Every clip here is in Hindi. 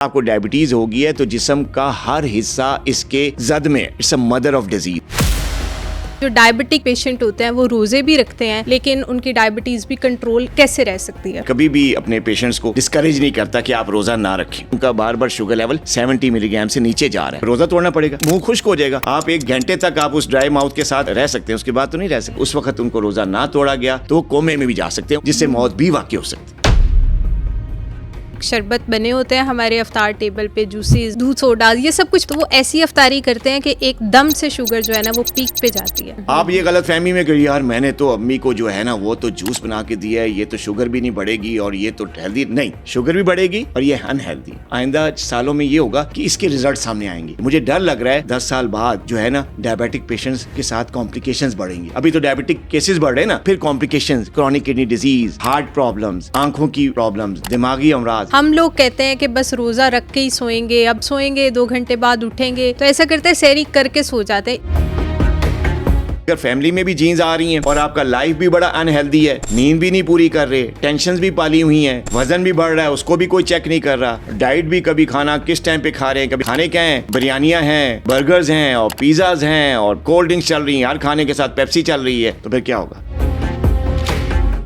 आपको डायबिटीज हो गई है तो जिस्म का हर हिस्सा इसके जद में, it's a mother of disease. जो डायबिटिक पेशेंट होते हैं वो रोजे भी रखते हैं, लेकिन उनकी डायबिटीज भी कंट्रोल कैसे रह सकती है? कभी भी अपने पेशेंट्स को डिस्करेज नहीं करता कि आप रोजा ना रखें। उनका बार बार शुगर लेवल 70 मिलीग्राम से नीचे जा रहा है, रोजा तोड़ना पड़ेगा, मुंह खुश्क हो जाएगा। आप 1 घंटे तक आप उस ड्राई माउथ के साथ रह सकते हैं, उसके बाद तो नहीं रह सकते। उस वक्त उनको रोजा ना तोड़ा गया तो वो कोमे में भी जा सकते हैं, जिससे मौत भी वाकई हो सकती है। शरबत बने होते हैं हमारे अफ्तार टेबल पे, जूसेस, दूध, सोडा, ये सब कुछ, तो वो ऐसी अफ्तारी करते हैं कि एकदम से शुगर जो है ना वो पीक पे जाती है। आप ये गलत फहमी में कि यार मैंने तो अम्मी को जो है ना वो तो जूस बना के दिया है, ये तो शुगर भी नहीं बढ़ेगी और ये तो हेल्दी नहीं, शुगर भी बढ़ेगी और ये अनहेल्दी। आइंदा सालों में ये होगा कि इसके रिजल्ट सामने आएंगे। मुझे डर लग रहा है 10 साल बाद जो है ना डायबिटिक पेशेंट्स के साथ कॉम्प्लिकेशंस बढ़ेंगे। अभी तो डायबिटिक केसेस बढ़ रहे हैं ना, फिर complications, chronic kidney disease, heart problems, आंखों की प्रॉब्लम्स, दिमागी अमराज। हम लोग कहते हैं कि बस रोजा रख के ही सोएंगे, अब सोएंगे 2 घंटे बाद उठेंगे, तो ऐसा करते हैं सहरी करके सो जाते हैं। अगर फैमिली में भी जीन्स आ रही हैं और आपका लाइफ भी बड़ा अनहेल्दी है, नींद भी नहीं पूरी कर रहे, टेंशंस भी पाली हुई हैं, वजन भी बढ़ रहा है, उसको भी कोई चेक नहीं कर रहा, डाइट भी कभी खाना किस टाइम पे खा रहे हैं, कभी खाने क्या हैं, बिरयानियां हैं, बर्गर्स हैं और पिज्जाज हैं और कोल्ड ड्रिंक्स चल रही हैं, हर खाने के साथ पेप्सी चल रही है, तो फिर क्या होगा?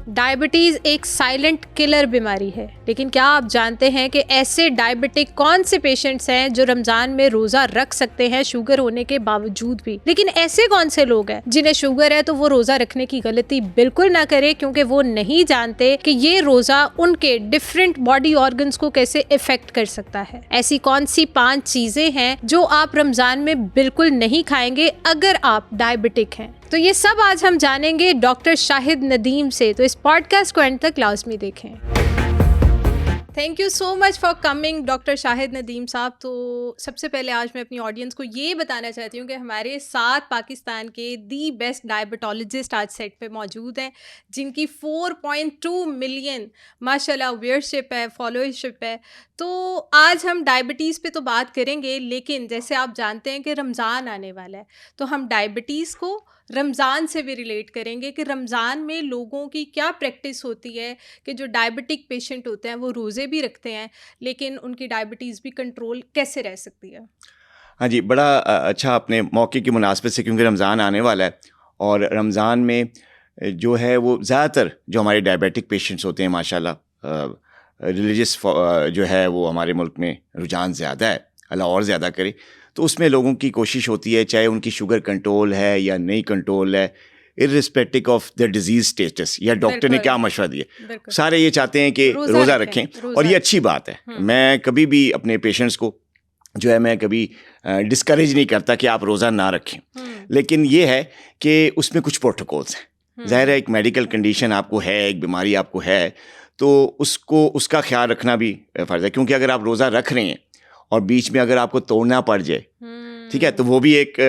डायबिटीज एक साइलेंट किलर बीमारी है, लेकिन क्या आप जानते हैं कि ऐसे डायबिटिक कौन से पेशेंट्स हैं जो रमजान में रोजा रख सकते हैं शुगर होने के बावजूद भी? लेकिन ऐसे कौन से लोग हैं जिन्हें शुगर है तो वो रोजा रखने की गलती बिल्कुल ना करे, क्योंकि वो नहीं जानते कि ये रोजा उनके डिफरेंट बॉडी ऑर्गन्स को कैसे इफेक्ट कर सकता है। ऐसी कौन सी 5 चीजें हैं जो आप रमजान में बिल्कुल नहीं खाएंगे अगर आप डायबिटिक हैं? तो ये सब आज हम जानेंगे डॉक्टर शाहिद नदीम से, तो इस पॉडकास्ट को एंड तक लाजमी देखें। Thank you so much for coming doctor Shahid Nadeem साहब। तो सबसे पहले आज मैं अपनी ऑडियंस को ये बताना चाहती हूँ कि हमारे साथ पाकिस्तान के दी बेस्ट डायबिटोलॉजिस्ट आज सेट पे मौजूद हैं, जिनकी 4.2 मिलियन माशाल्लाह व्यूअरशिप है, फॉलोअरशिप है। तो आज हम डायबिटीज़ पे तो बात करेंगे, लेकिन जैसे आप जानते हैं कि रमज़ान आने वाला है, तो हम डायबिटीज़ को रमज़ान से भी रिलेट करेंगे कि रमज़ान में लोगों की क्या प्रैक्टिस होती है कि जो डायबिटिक पेशेंट होते हैं वो रोज़े भी रखते हैं, लेकिन उनकी डायबिटीज़ भी कंट्रोल कैसे रह सकती है। हाँ जी, बड़ा अच्छा अपने मौके की मुनासबत से, क्योंकि रमज़ान आने वाला है और रमज़ान में जो है वो ज़्यादातर जो हमारे डायबिटिक पेशेंट्स होते हैं माशाल्लाह रिलीजियस जो है वो हमारे मुल्क में रुझान ज़्यादा है, अल्लाह और ज़्यादा करे। तो उसमें लोगों की कोशिश होती है, चाहे उनकी शुगर कंट्रोल है या नहीं कंट्रोल है, irrespective of the disease status या डॉक्टर ने क्या मशवरा दिया, सारे ये चाहते हैं कि रोज़ा रखें और ये अच्छी बात है। मैं कभी भी अपने पेशेंट्स को जो है मैं कभी डिस्करेज नहीं करता कि आप रोज़ा ना रखें, लेकिन ये है कि उसमें कुछ प्रोटोकॉल्स हैं। ज़ाहिर है एक मेडिकल कंडीशन आपको है, एक बीमारी आपको है, तो उसका ख्याल रखना भी फ़र्ज़ है, क्योंकि अगर आप रोज़ा रख रहे हैं और बीच में अगर आपको तोड़ना पड़ जाए, ठीक है, तो वो भी एक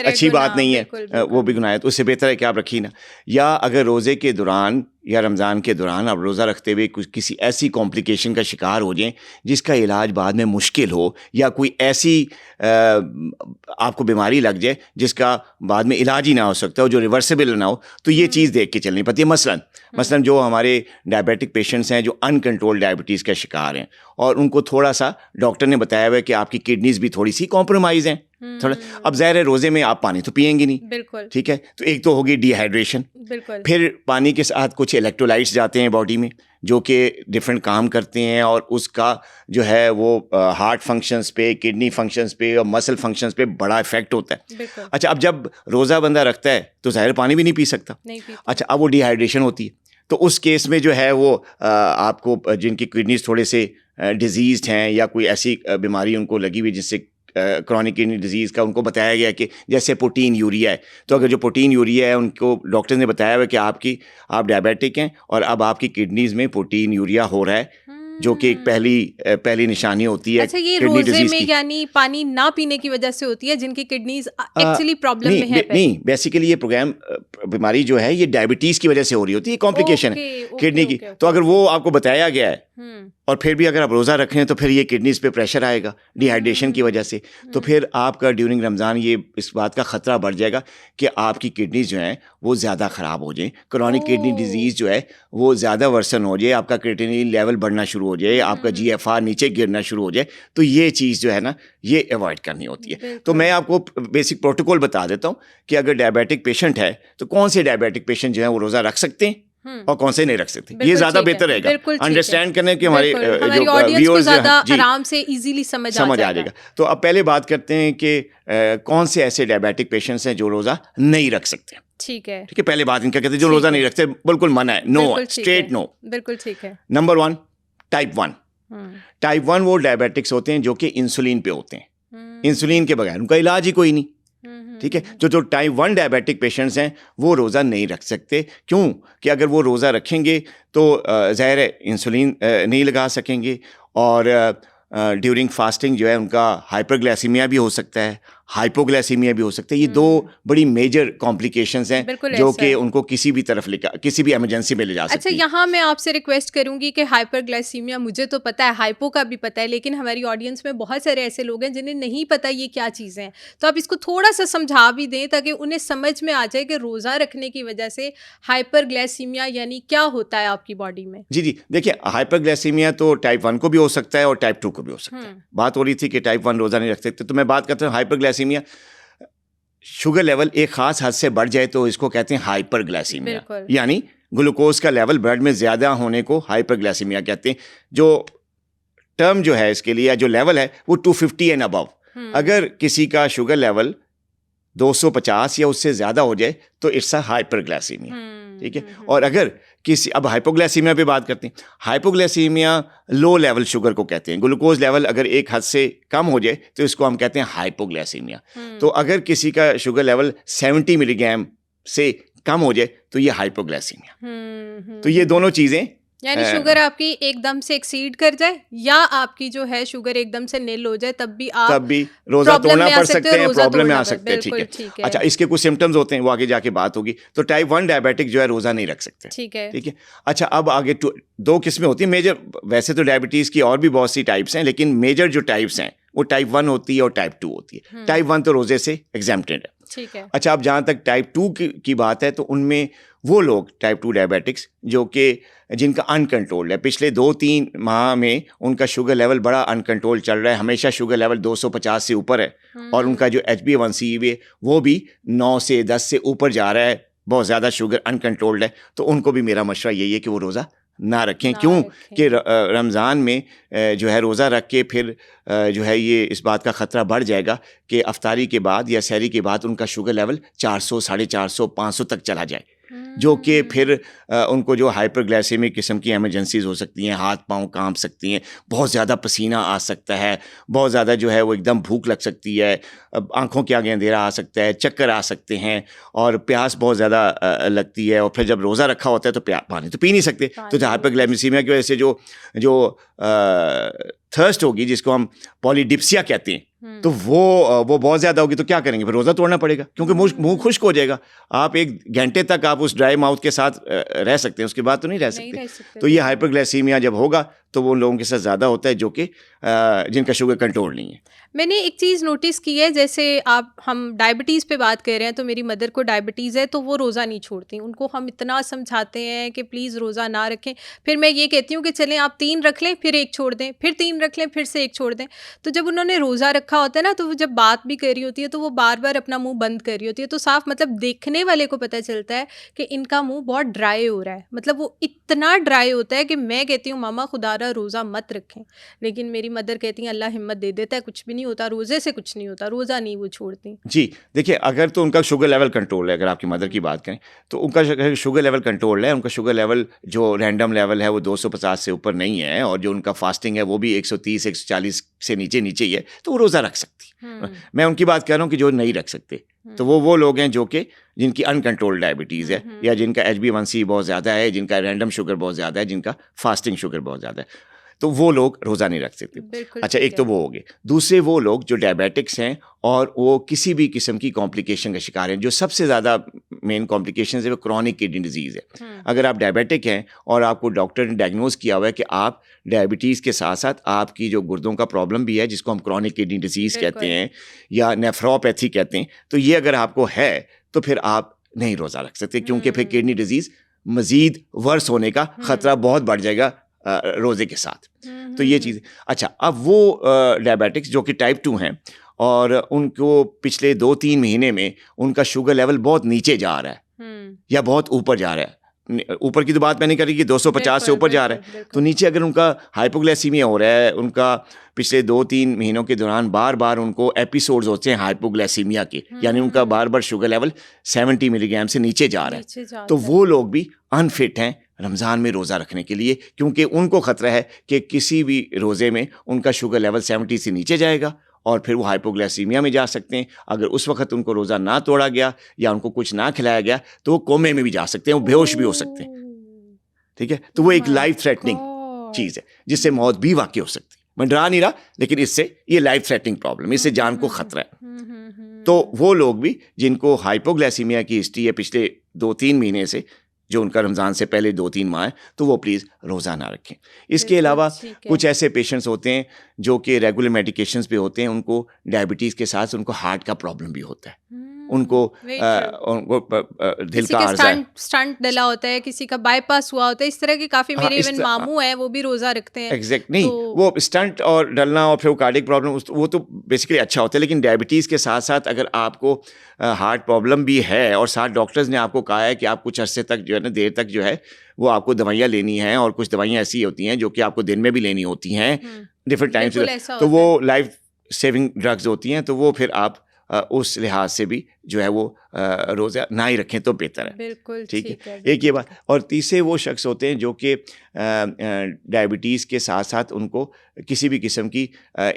अच्छी बात नहीं है, वो भी गुनाह है। तो उससे बेहतर है कि आप रखिए ना। या अगर रोज़े के दौरान या रमज़ान के दौरान आप रोज़ा रखते हुए किसी ऐसी कॉम्प्लिकेशन का शिकार हो जाएं जिसका इलाज बाद में मुश्किल हो, या कोई ऐसी आपको बीमारी लग जाए जिसका बाद में इलाज ही ना हो सकता हो, जो रिवर्सिबल ना हो, तो ये चीज़ देख के चलनी पड़ती है। मसलन जो हमारे डायबिटिक पेशेंट्स हैं जो अनकंट्रोल्ड डायबिटीज़ का शिकार हैं और उनको थोड़ा सा डॉक्टर ने बताया हुआ है कि आपकी किडनीज़ भी थोड़ी सी कॉम्प्रोमाइज़ हैं थोड़ा। अब ज़ाहिर है रोज़े में आप पानी तो पिएंगे नहीं, बिल्कुल, ठीक है, तो एक तो होगी डिहाइड्रेशन, बिल्कुल, फिर पानी के साथ कुछ इलेक्ट्रोलाइट्स जाते हैं बॉडी में जो कि डिफरेंट काम करते हैं और उसका जो है वो हार्ट फंक्शंस पे, किडनी फंक्शंस पे और मसल फंक्शंस पे बड़ा इफेक्ट होता है। अच्छा, अब जब रोज़ा बंदा रखता है तो ज़ाहिर पानी भी नहीं पी सकता। अच्छा, अब वो डिहाइड्रेशन होती है, तो उस केस में जो है वो आपको जिनकी किडनीज थोड़े से डिजीज़ हैं या कोई ऐसी बीमारी उनको लगी हुई जिससे क्रॉनिक किडनी डिजीज़ का, उनको बताया गया कि जैसे प्रोटीन यूरिया है, तो अगर जो प्रोटीन यूरिया है उनको डॉक्टर ने बताया हुआ कि आप डायबिटिक हैं और अब आपकी किडनीज़ में प्रोटीन यूरिया हो रहा है, जो कि एक पहली निशानी होती है। अच्छा, ये रोज़े में यानी पानी ना पीने की वजह से होती है जिनकी किडनीज एक्चुअली प्रॉब्लम में है? नहीं, बेसिकली ये बीमारी जो है ये डायबिटीज़ की वजह से हो रही होती है, कॉम्प्लिकेशन है किडनी की। तो अगर वो आपको बताया गया है और फिर भी अगर आप रोज़ा रख रहे हैं तो फिर ये किडनीज पे प्रेशर आएगा डिहाइड्रेशन की वजह से, तो फिर आपका ड्यूरिंग रमज़ान ये इस बात का ख़तरा बढ़ जाएगा कि आपकी किडनीज जो हैं वो ज़्यादा ख़राब हो जाएं, क्रॉनिक किडनी डिजीज़ जो है वो ज़्यादा वर्सन हो जाए, आपका क्रिएटिनिन लेवल बढ़ना शुरू हो जाए, आपका GFR नीचे गिरना शुरू हो जाए। तो ये चीज़ जो है ना ये अवॉइड करनी होती है। तो मैं आपको बेसिक प्रोटोकॉल बता देता हूँ कि अगर डायबिटिक पेशेंट है तो कौन से डायबिटिक पेशेंट जो है वो रोज़ा रख सकते हैं और कौन से नहीं रख सकते, ये ज्यादा बेहतर रहेगा अंडरस्टैंड करने के हमारे जो व्यूअर्स आराम से इजीली समझ आ जाएगा। तो अब पहले बात करते हैं कि कौन से ऐसे डायबिटिक पेशेंट्स हैं जो रोजा नहीं रख सकते। ठीक है, पहले बात इनका कहते हैं जो रोजा नहीं रखते, बिल्कुल मना है, नो, स्ट्रेट नो। बिल्कुल ठीक है। Number 1 type 1। टाइप 1 वो डायबिटिक्स होते हैं जो कि इंसुलिन पे होते हैं, इंसुलिन के बगैर उनका इलाज ही कोई नहीं। ठीक है, जो टाइप 1 डायबिटिक पेशेंट्स हैं वो रोज़ा नहीं रख सकते। क्यों कि अगर वो रोज़ा रखेंगे तो ज़ाहिर है इंसुलिन नहीं लगा सकेंगे और ड्यूरिंग फास्टिंग जो है उनका हाइपरग्लाइसीमिया भी हो सकता है, हाइपोग्लाइसीमिया भी हो सकता है। ये दो बड़ी मेजर कॉम्प्लिकेशंस हैं जो कि उनको किसी भी तरफ किसी भी इमरजेंसी में ले जा सकती है। अच्छा, यहाँ मैं आपसे रिक्वेस्ट करूंगी कि हाइपरग्लाइसीमिया मुझे तो पता है, हाइपो का भी पता है, लेकिन हमारी ऑडियंस में बहुत सारे ऐसे लोग हैं जिन्हें नहीं पता ये क्या चीज़ें हैं। तो आप इसको थोड़ा सा समझा भी दें ताकि उन्हें समझ में आ जाए कि रोज़ा रखने की वजह से हाइपरग्लाइसीमिया यानी क्या होता है आपकी बॉडी में। जी, देखिए हाइपरग्लाइसीमिया तो टाइप 1 को भी हो सकता है और टाइप 2 को भी हो सकता है। बात हो रही थी कि टाइप 1 रोज़ा नहीं रख सकते, तो मैं बात करता हूँ हाइपरग्लाइसीमिया। शुगर लेवल एक खास हद से बढ़ जाए तो इसको कहते हैं हाइपरग्लाइसीमिया, यानी ग्लूकोज का लेवल ब्लड में ज्यादा होने को हाइपरग्लाइसीमिया कहते हैं। जो टर्म जो है इसके लिए, जो लेवल है वो 250 एंड अबव। अगर किसी का शुगर लेवल 250 या उससे ज्यादा हो जाए तो इट्स अ हाइपरग्लाइसीमिया। ठीक है, और अगर किसी, अब हाइपोग्लाइसीमिया पे बात करते हैं। हाइपोग्लाइसीमिया लो लेवल शुगर को कहते हैं। ग्लूकोज लेवल अगर एक हद से कम हो जाए तो इसको हम कहते हैं हाइपोग्लाइसीमिया। तो अगर किसी का शुगर लेवल 70 मिलीग्राम से कम हो जाए तो ये हाइपोग्लाइसीमिया। तो ये दोनों चीजें, यानी शुगर आपकी एकदम से एक्सीड कर जाए या आपकी जो है शुगर एकदम से नील हो जाए तब भी रोजा तोड़ना पड़ सकते हैं, प्रॉब्लम में आ सकते हैं। ठीक है। अच्छा, इसके कुछ सिम्टम्स होते हैं, वो आगे जाके बात होगी। तो टाइप 1 डायबिटिक जो है रोजा नहीं रख सकते। ठीक है। अच्छा, अब आगे दो किस्में होती हैं मेजर। वैसे तो डायबिटीज की और भी बहुत सी टाइप्स हैं, लेकिन मेजर जो टाइप्स हैं वो टाइप 1 होती है और टाइप 2 होती है। टाइप 1 तो रोजे से एग्जेम्प्टेड है। ठीक है। अच्छा, अब जहाँ तक टाइप 2 की बात है तो उनमें वो लोग टाइप 2 डायबिटिक्स जो कि जिनका अनकंट्रोल्ड है, पिछले 2-3 माह में उनका शुगर लेवल बड़ा अनकंट्रोल चल रहा है, हमेशा शुगर लेवल 250 से ऊपर है और उनका जो HbA1c है वो भी 9 से 10 से ऊपर जा रहा है, बहुत ज़्यादा शुगर अनकंट्रोल्ड है। तो उनको भी मेरा मशवरा यही है कि वो रोज़ा ना रखें। क्यों कि रमज़ान में जो है रोज़ा रख के फिर जो है ये इस बात का ख़तरा बढ़ जाएगा कि अफ्तारी के बाद या सहरी के बाद उनका शुगर लेवल 400, 450, 500 तक चला जाए, जो कि फिर उनको जो हाइपरग्लाइसेमिक किस्म की एमरजेंसीज हो सकती हैं, हाथ पांव कांप सकती हैं, बहुत ज़्यादा पसीना आ सकता है, बहुत ज़्यादा जो है वो एकदम भूख लग सकती है, आंखों के आगे अंधेरा आ सकता है, चक्कर आ सकते हैं और प्यास बहुत ज़्यादा लगती है। और फिर जब रोज़ा रखा होता है तो पानी तो पी नहीं सकते। तो हाइपरग्लाइसेमिया की वजह से जो थर्स्ट होगी, जिसको हम पॉलीडिप्सिया कहते हैं, तो वो बहुत ज़्यादा होगी। तो क्या करेंगे, फिर रोज़ा तोड़ना पड़ेगा क्योंकि मुंह खुश्क हो जाएगा। आप 1 घंटे तक आप उस ड्राई माउथ के साथ रह सकते हैं, उसके बाद तो नहीं रह सकते। तो ये हाइपरग्लाइसीमिया जब होगा तो वो लोगों के साथ ज़्यादा होता है जो कि जिनका शुगर कंट्रोल नहीं है। मैंने एक चीज़ नोटिस की है, जैसे हम डायबिटीज़ पे बात कर रहे हैं तो मेरी मदर को डायबिटीज़ है तो वो रोज़ा नहीं छोड़ती। उनको हम इतना समझाते हैं कि प्लीज़ रोज़ा ना रखें, फिर मैं ये कहती हूँ कि चलें आप 3 रख लें फिर 1 छोड़ दें, फिर 3 रख लें फिर से 1 छोड़ दें। तो जब उन्होंने रोज़ा रखा होता है ना, तो वो जब बात भी कर रही होती है तो वो बार बार अपना मुँह बंद कर रही होती है। तो साफ मतलब देखने वाले को पता चलता है कि इनका मुँह बहुत ड्राई हो रहा है, मतलब वो इतना ड्राई होता है कि मैं कहती हूँ मामा खुदारा रोज़ा मत रखें, लेकिन मेरी मदर कहती हैं अल्लाह हिम्मत दे देता है, कुछ भी नहीं होता, रोज़े से कुछ नहीं होता, रोज़ा नहीं वो छोड़ती। जी देखिए, अगर तो उनका शुगर लेवल कंट्रोल है, अगर आपकी मदर की बात करें तो उनका शुगर लेवल कंट्रोल है, उनका शुगर लेवल जो रैंडम लेवल है वो 250 से ऊपर नहीं है और जो उनका फास्टिंग है वो भी 130 140 से नीचे ही है, तो वो रोज़ा रख सकती। मैं उनकी बात कर रहा हूँ कि जो नहीं रख सकते, तो वो लोग हैं जो कि जिनकी अनकंट्रोल्ड डायबिटीज़ है या जिनका HbA1c बहुत ज़्यादा है, जिनका रैंडम शुगर बहुत ज़्यादा है, जिनका फास्टिंग शुगर बहुत ज़्यादा है। तो वो लोग रोज़ा नहीं रख सकते। बिल्कुल अच्छा, ठीक एक तो है। वो हो गए। दूसरे वो लोग जो डायबिटिक्स हैं और वो किसी भी किस्म की कॉम्प्लिकेशन का शिकार हैं। जो सबसे ज़्यादा मेन कॉम्प्लिकेशन है वो क्रॉनिक किडनी डिजीज़ है। अगर आप डायबिटिक हैं और आपको डॉक्टर ने डायग्नोज किया हुआ है कि आप डायबिटीज़ के साथ साथ आपकी जो गुर्दों का प्रॉब्लम भी है, जिसको हम क्रॉनिक किडनी डिजीज़ कहते बिल्कुल। हैं या नेफ्रोपैथी कहते हैं, तो ये अगर आपको है तो फिर आप नहीं रोज़ा रख सकते, क्योंकि फिर किडनी डिजीज़ मज़ीद वर्स होने का ख़तरा बहुत बढ़ जाएगा रोज़े के साथ। तो ये चीज़। अच्छा, अब वो डायबिटिक्स जो कि टाइप 2 हैं और उनको पिछले 2-3 महीने में उनका शुगर लेवल बहुत नीचे जा रहा है या बहुत ऊपर जा रहा है। ऊपर की तो बात मैं नहीं कर रही कि 250 से ऊपर जा रहा है, तो नीचे अगर उनका हाइपोग्लाइसीमिया हो रहा है, उनका पिछले 2-3 महीनों के दौरान बार बार उनको एपिसोड्स होते हैं हाइपोग्लाइसीमिया के, यानी उनका बार बार शुगर लेवल 70 मिलीग्राम से नीचे जा रहा है, तो वो लोग भी अनफिट हैं रमज़ान में रोज़ा रखने के लिए, क्योंकि उनको ख़तरा है कि किसी भी रोज़े में उनका शुगर लेवल 70 से नीचे जाएगा और फिर वो हाइपोग्लाइसीमिया में जा सकते हैं। अगर उस वक्त उनको रोज़ा ना तोड़ा गया या उनको कुछ ना खिलाया गया तो वो कोमे में भी जा सकते हैं, वो बेहोश भी हो सकते हैं। ठीक है, तो वो एक लाइफ थ्रेटनिंग चीज़ है जिससे मौत भी वाकई हो सकती है। मैं डरा नहीं रहा, लेकिन इससे ये लाइफ थ्रेटनिंग प्रॉब्लम, इससे जान को खतरा है। तो वो लोग भी जिनको हाइपोग्लाइसीमिया की हिस्ट्री है पिछले 2-3 महीने से, जो उनका रमज़ान से पहले 2-3 माह है, तो वो प्लीज़ रोज़ा ना रखें। इसके अलावा कुछ ऐसे पेशेंट्स होते हैं जो कि रेगुलर मेडिकेशंस पे होते हैं, उनको डायबिटीज़ के साथ उनको हार्ट का प्रॉब्लम भी होता है, उनको दिल का अर्जा है, स्टंट डला होता है, किसी का बाईपास हुआ होता है, इस तरह के काफ़ी मेरे इवन मामू हैं वो भी रोज़ा रखते हैं। एग्जैक्ट नहीं, वो स्टंट और डलना और फिर वो कार्डियक प्रॉब्लम वो तो बेसिकली अच्छा होता है, लेकिन डायबिटीज़ के साथ साथ अगर आपको हार्ट प्रॉब्लम भी है और साथ डॉक्टर्स ने आपको कहा है कि आप कुछ अरसे तक जो है ना, देर तक जो है वो आपको दवाइयाँ लेनी हैं, और कुछ दवाइयाँ ऐसी होती हैं जो कि आपको दिन में भी लेनी होती हैं डिफरेंट टाइम्स, तो वो लाइफ सेविंग ड्रग्स होती हैं, तो वो फिर आप उस लिहाज से भी जो है वो रोज़ा ना ही रखें तो बेहतर है। बिल्कुल ठीक है, एक ये बात। और तीसरे वो शख्स होते हैं जो कि डायबिटीज़ के साथ साथ उनको किसी भी किस्म की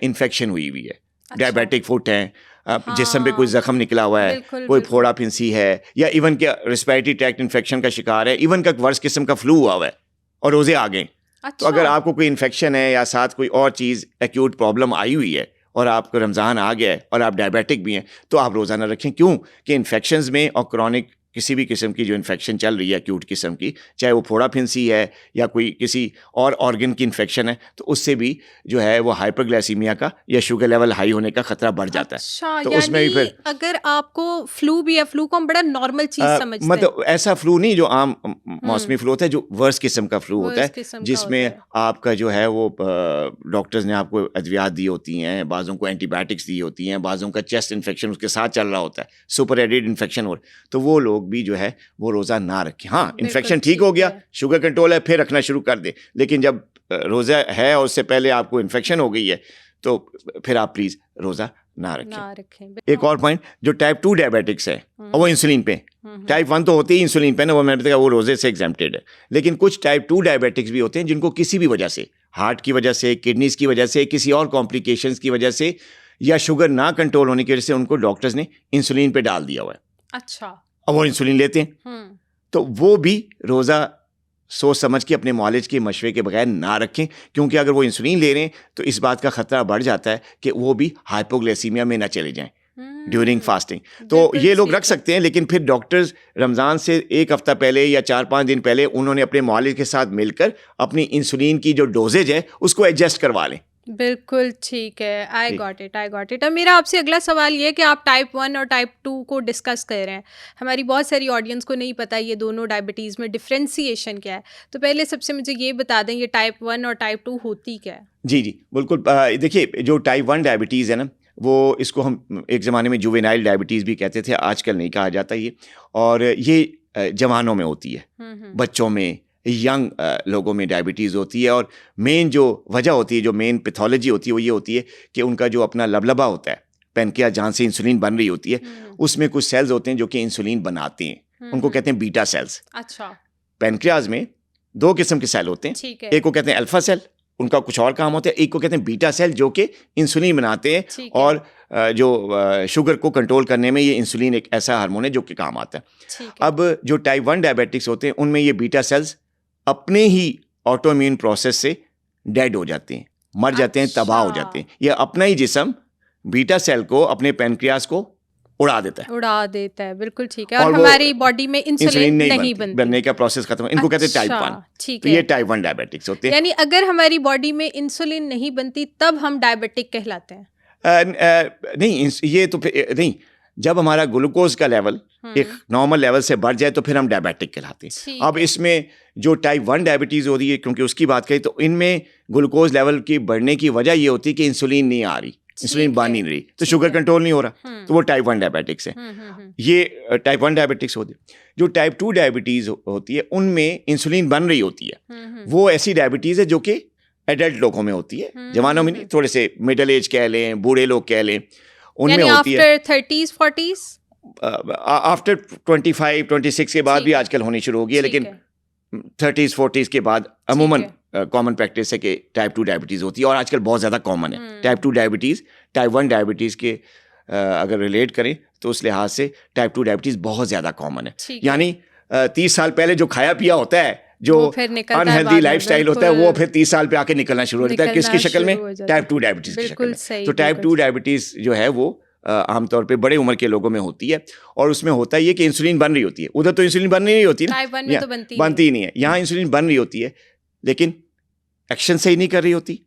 इन्फेक्शन हुई हुई है, डायबिटिक फुट हैं, जिस्म पे कोई ज़ख्म निकला हुआ है, कोई फोड़ा फिंसी है, या इवन के रेस्पिरेटरी ट्रैक्ट इन्फेक्शन का शिकार है, इवन का वर्स्ट किस्म का फ्लू हुआ हुआ है और रोज़े आ गए। तो अगर आपको कोई इन्फेक्शन है या साथ कोई और चीज़ एक्यूट प्रॉब्लम आई हुई है और आपको रमज़ान आ गया है और आप डायबिटिक भी हैं, तो आप रोज़ा ना रखें। क्यों कि इन्फेक्शंस में और क्रॉनिक किसी भी किस्म की जो इन्फेक्शन चल रही है एक्यूट किस्म की, चाहे वो फोड़ा फिंसी है या कोई किसी और ऑर्गन की इन्फेक्शन है, तो उससे भी जो है वो हाइपरग्लाइसीमिया का या शुगर लेवल हाई होने का खतरा बढ़ जाता है। अच्छा, तो उसमें भी फिर अगर आपको फ्लू भी है, फ्लू को हम बड़ा नॉर्मल चीज समझते हैं, मतलब ऐसा फ्लू नहीं जो आम मौसमी फ्लू होता है, जो वर्स्ट किस्म का फ्लू होता है, जिसमें आपका जो है वो डॉक्टर्स ने आपको अद्वियात दी होती हैं, बाज़ों को एंटीबायोटिक्स दी होती हैं, बाज़ों का चेस्ट इन्फेक्शन उसके साथ चल रहा होता है, सुपर एडेड इन्फेक्शन हो, तो वो लोग भी जो है वो रोज़ा ना रखें। हाँ, इन्फेक्शन ठीक हो गया, शुगर कंट्रोल है, फिर रखना शुरू कर दे, लेकिन जब रोज़ा है और उससे पहले आपको इन्फेक्शन हो गई है तो फिर आप प्लीज़ रोज़ा ना रखें। एक और पॉइंट, जो टाइप 2 डायबिटिक्स है और वो इंसुलिन पे, टाइप 1 तो होते ही इंसुलिन पे ना, वो मैंने बताया वो रोज़े से एग्जेम्प्टेड है, लेकिन कुछ टाइप 2 डायबिटिक्स भी होते हैं जिनको किसी भी वजह से, हार्ट की वजह से, किडनीज की वजह से, किसी और कॉम्प्लिकेशंस की वजह से या शुगर ना कंट्रोल होने की वजह से उनको डॉक्टर्स ने इंसुलिन पे डाल दिया हुआ है। अच्छा, अब वो इंसुलिन लेते हैं, तो वो भी रोज़ा सोच समझ के अपने मौलिज के मशवरे के बगैर ना रखें, क्योंकि अगर वो इंसुलिन ले रहे हैं तो इस बात का खतरा बढ़ जाता है कि वो भी हाइपोग्लाइसीमिया में ना चले जाएं ड्यूरिंग फास्टिंग। तो ये लोग रख सकते हैं, लेकिन फिर डॉक्टर्स रमज़ान से एक हफ्ता पहले या 4-5 दिन पहले उन्होंने अपने मौलिज के साथ मिलकर अपनी इंसुलिन की जो डोजेज है उसको एडजस्ट करवा लें। बिल्कुल ठीक है, आई गॉट इट। अब मेरा आपसे अगला सवाल ये है कि आप टाइप 1 और टाइप 2 को डिस्कस कर रहे हैं, हमारी बहुत सारी ऑडियंस को नहीं पता ये दोनों डायबिटीज़ में डिफ्रेंसिएशन क्या है, तो पहले सबसे मुझे ये बता दें ये टाइप 1 और टाइप 2 होती क्या है? जी बिल्कुल। देखिए, जो टाइप 1 डायबिटीज़ है ना, वो इसको हम एक ज़माने में जुवेनाइल डायबिटीज़ भी कहते थे, आजकल नहीं कहा जाता ये, और ये जवानों में होती है, बच्चों में, यंग लोगों में डायबिटीज़ होती है, और मेन जो वजह होती है, जो मेन पैथोलॉजी होती है वो ये होती है कि उनका जो अपना लबलबा होता है, पैनक्रियास जहाँ से इंसुलिन बन रही होती है, उसमें कुछ सेल्स होते हैं जो कि इंसुलिन बनाते हैं, उनको कहते हैं बीटा सेल्स। अच्छा, पैनक्रियास में 2 किस्म के सेल होते हैं, एक को कहते हैं अल्फा सेल, उनका कुछ और काम होता है, एक को कहते हैं बीटा सेल जो कि इंसुलिन बनाते हैं, और जो शुगर को कंट्रोल करने में ये इंसुलिन एक ऐसा हार्मोन है जो कि काम आता है। अब जो टाइप 1 डायबिटिक्स होते हैं उनमें ये बीटा सेल्स अपने ही ऑटोइम्यून प्रोसेस से डेड हो जाते हैं, मर जाते हैं, तबाह हो अच्छा। जाते हैं। ये अपना ही जिस्म बीटा सेल को, अपने पेनक्रियास को उड़ा देता है उड़ा देता है, बिल्कुल ठीक है। और और वो हमारी बॉडी में इंसुलिन नहीं बनती। बनने का प्रोसेस खत्म, इनको कहते हैं टाइप 1। ठीक तो है। ये टाइप 1 डायबिटिक्स होते हैं। यानी अगर हमारी बॉडी में इंसुलिन नहीं बनती तब हम डायबिटिक कहलाते हैं। नहीं, ये तो नहीं, जब हमारा ग्लूकोज का लेवल एक नॉर्मल लेवल से बढ़ जाए तो फिर हम डायबिटिक कहलाते हैं। ठीक अब है। इसमें जो टाइप 1 डायबिटीज़ हो रही है, क्योंकि उसकी बात करें तो इनमें ग्लूकोज लेवल की बढ़ने की वजह ये होती है कि इंसुलिन नहीं आ रही, इंसुलिन ठीक बन है। नहीं रही, तो ठीक शुगर है। कंट्रोल नहीं हो रहा, हम्म। तो वो टाइप 1 डायबिटिक्स है। हम्म। ये टाइप 1 डायबिटिक्स होती है। जो टाइप 2 डायबिटीज़ होती है उनमें इंसुलिन बन रही होती है। वो ऐसी डायबिटीज़ है जो कि एडल्ट लोगों में होती है, जवानों में नहीं, थोड़े से मिडिल एज कह लें, बूढ़े लोग कह लें, उनमें यानी होती है। आफ्टर 30s 40s आफ्टर 25 26 के बाद ठीक भी है। आजकल होनी शुरू हो गई है, ठीक लेकिन है। 30s 40s के बाद अमूमन कॉमन प्रैक्टिस है कि टाइप 2 डायबिटीज़ होती है और आजकल बहुत ज़्यादा कॉमन है। टाइप 2 डायबिटीज़ टाइप 1 डायबिटीज़ के अगर रिलेट करें तो उस लिहाज से टाइप 2 डायबिटीज़ बहुत ज़्यादा कॉमन है। ठीक है। यानी 30 साल पहले जो खाया पिया होता है, जो वो फिर निकलता है बाद अनहेल्दी में, लाइफस्टाइल होता है, वो बिल्कुल। फिर 30 साल पे आके निकलना शुरू हो जाता है। निकलना किसकी शक्ल में? शुरू हो जाता है। टाइप 2 डायबिटीज़ की शक्ल बिल्कुल में। सही, तो टाइप बिल्कुल 2 डायबिटीज़ जो है वो आमतौर पे बड़े उम्र के लोगों में होती है और उसमें होता है ये कि इंसुलिन बन रही होती है। उधर तो इंसुलिन बननी नहीं होती ना, टाइप 1 में तो बनती बनती ही नहीं है। यहाँ इंसुलिन बन रही होती है लेकिन एक्शन सही नहीं कर रही होती,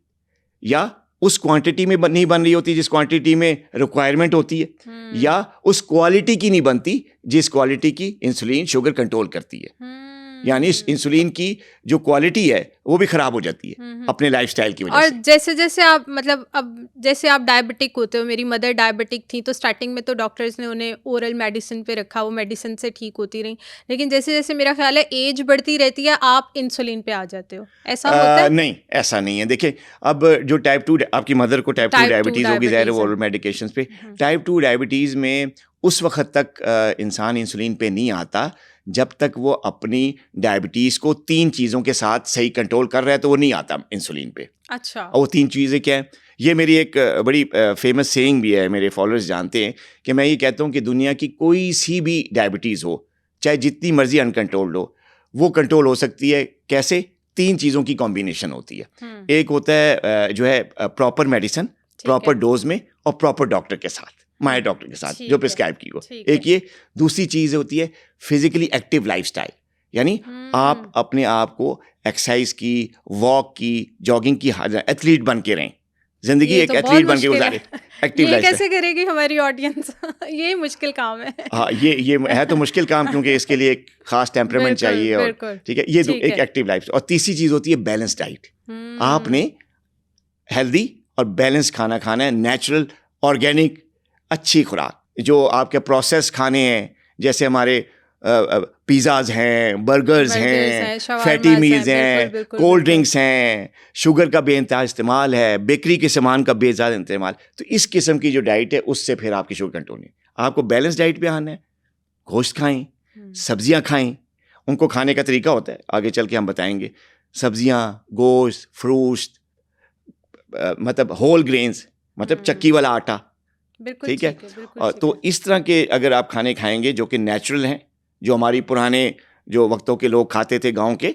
या उस क्वांटिटी में नहीं बन रही होती जिस क्वांटिटी में रिक्वायरमेंट होती है, या उस क्वालिटी की नहीं बनती जिस क्वालिटी की इंसुलिन शुगर कंट्रोल करती है। यानी इस इंसुलिन की जो क्वालिटी है वो भी खराब हो जाती है अपने लाइफस्टाइल की वजह और से। जैसे जैसे आप मतलब अब जैसे आप डायबिटिक होते हो, मेरी मदर डायबिटिक थी, तो स्टार्टिंग में तो डॉक्टर्स ने उन्हें ओरल मेडिसिन पे रखा, वो मेडिसिन से ठीक होती रही, लेकिन जैसे जैसे मेरा ख्याल है एज बढ़ती रहती है आप इंसुलिन पे आ जाते हो, ऐसा होता है? नहीं, ऐसा नहीं है। देखिए, अब जो टाइप 2 आपकी मदर को टाइप 2 डायबिटीज़ होगी, ज़ाहिर है, ओरल मेडिकेशंस पे। टाइप 2 डायबिटीज़ में उस वक्त तक इंसान इंसुलिन पे नहीं आता जब तक वो अपनी डायबिटीज़ को 3 चीज़ों के साथ सही कंट्रोल कर रहा है, तो वो नहीं आता इंसुलिन पे। अच्छा। और वो 3 चीज़ें क्या है? ये मेरी एक बड़ी फेमस सेइंग भी है, मेरे फॉलोअर्स जानते हैं कि मैं ये कहता हूँ कि दुनिया की कोई सी भी डायबिटीज़ हो, चाहे जितनी मर्जी अनकंट्रोल्ड हो, वो कंट्रोल हो सकती है। कैसे? 3 चीज़ों की कॉम्बिनेशन होती है। एक होता है जो है प्रॉपर मेडिसिन, प्रॉपर डोज में, और प्रॉपर डॉक्टर के साथ, माहिर डॉक्टर के साथ जो प्रिस्क्राइब की हो। एक ये। दूसरी चीज़ होती है फिजिकली एक्टिव लाइफस्टाइल, यानी आप अपने आप को एक्सरसाइज की, वॉक की, जॉगिंग की, एथलीट बन के रहें, जिंदगी एक एथलीट बन के गुजारे, एक्टिव ये लाइफस्टाइल। कैसे करेगी हमारी ऑडियंस? ये मुश्किल काम है। हाँ, ये है तो मुश्किल काम, क्योंकि इसके लिए एक खास टेम्परामेंट चाहिए। और ठीक है, ये एक एक्टिव लाइफ। और तीसरी चीज़ होती है बैलेंस डाइट। आपने हेल्दी और बैलेंस खाना खाना है, नेचुरल, ऑर्गेनिक, अच्छी खुराक। जो आपके प्रोसेस खाने हैं, जैसे हमारे पिज़्ज़ाज़ हैं, बर्गर्स हैं, फैटी मील्स हैं, कोल्ड ड्रिंक्स हैं, शुगर का बेइंतहा इस्तेमाल है, बेकरी के सामान का बेज़्यादा इस्तेमाल। तो इस किस्म की जो डाइट है उससे फिर आपकी शुगर कंट्रोल नहीं। आपको बैलेंस डाइट पे आना है, गोश्त खाएं, सब्जियां खाएं। उनको खाने का तरीका होता है, आगे चल के हम बताएंगे। सब्जियां, गोश्त, फ्रूट्स, मतलब होल ग्रेन्स, मतलब चक्की वाला आटा, ठीक है। और तो इस तरह के अगर आप खाने खाएंगे जो कि नेचुरल हैं, जो हमारी पुराने जो वक्तों के लोग खाते थे गांव के,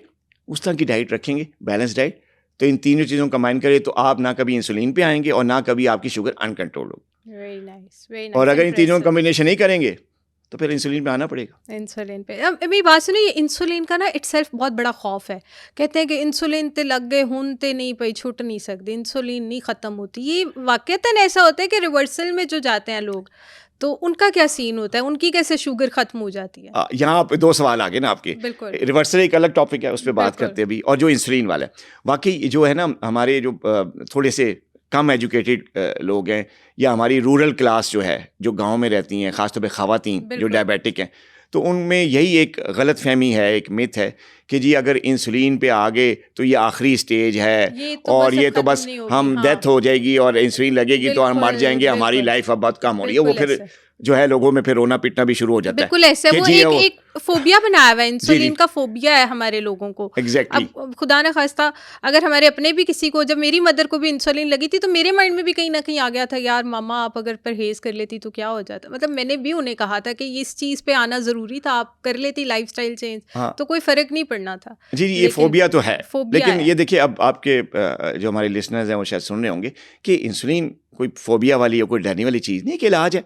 उस तरह की डाइट रखेंगे, बैलेंस डाइट, तो इन तीनों चीज़ों कंबाइन करें तो आप ना कभी इंसुलिन पे आएंगे और ना कभी आपकी शुगर अनकंट्रोल होगी। Very nice. और अगर इन तीनों का कॉम्बिनेशन नहीं करेंगे तो फिर इंसुलिन पे आना पड़ेगा। इंसुलिन पे अब मेरी बात सुनिए, इंसुलिन का ना इटसेल्फ बहुत बड़ा खौफ है। कहते हैं कि इंसुलिन ते लग गए हुन ते नहीं पई छूट नहीं सकती, इंसुलिन नहीं ख़त्म होती। ये वाकईतन ऐसा होता है कि रिवर्सल में जो जाते हैं लोग, तो उनका क्या सीन होता है, उनकी कैसे शुगर खत्म हो जाती है? यहाँ पे 2 सवाल आ गए ना आपके। बिल्कुल। रिवर्सल एक अलग टॉपिक है, उस पर बात करते हैं अभी। और जो इंसुलिन वाला है, वाकई जो है ना, हमारे जो थोड़े से कम एजुकेटेड लोग हैं, या हमारी रूरल क्लास जो है, जो गांव में रहती हैं, ख़ासतौर पे ख़वातीन जो डायबिटिक हैं, तो उनमें यही एक गलत फहमी है, एक मिथ है कि जी अगर इंसुलिन पे आ गए तो ये आखिरी स्टेज है, और ये तो बस हम डेथ हो जाएगी और इंसुलिन लगेगी तो हम मर जाएंगे, हमारी लाइफ अब बहुत कम हो रही है। वो फिर जो है लोगों में फिर रोना पीटना भी शुरू हो जाता है। बिल्कुल ऐसे कि वो जी, एक फोबिया बनाया हुआ है, जी, इंसुलिन का फोबिया है हमारे लोगों को। एग्जैक्टली। अब खुदा ना खास्ता अगर हमारे अपने भी किसी को, जब मेरी मदर को भी इंसुलिन लगी थी तो मेरे माइंड में भी कहीं ना कहीं आ गया था, यार मामा आप अगर परहेज कर लेती तो क्या हो जाता। मतलब मैंने भी उन्हें कहा था कि इस चीज़ पे आना ज़रूरी था, आप कर लेती लाइफस्टाइल चेंज हाँ तो कोई फ़र्क नहीं पड़ना था। जी, ये लेकिन फोबिया तो है। फोबिया लेकिन है। ये देखिए, अब आपके जो हमारे लिसनर्स हैं वो शायद सुन रहे होंगे कि इंसुलिन कोई फोबिया वाली या कोई डरने वाली चीज़ नहीं, कि इलाज है।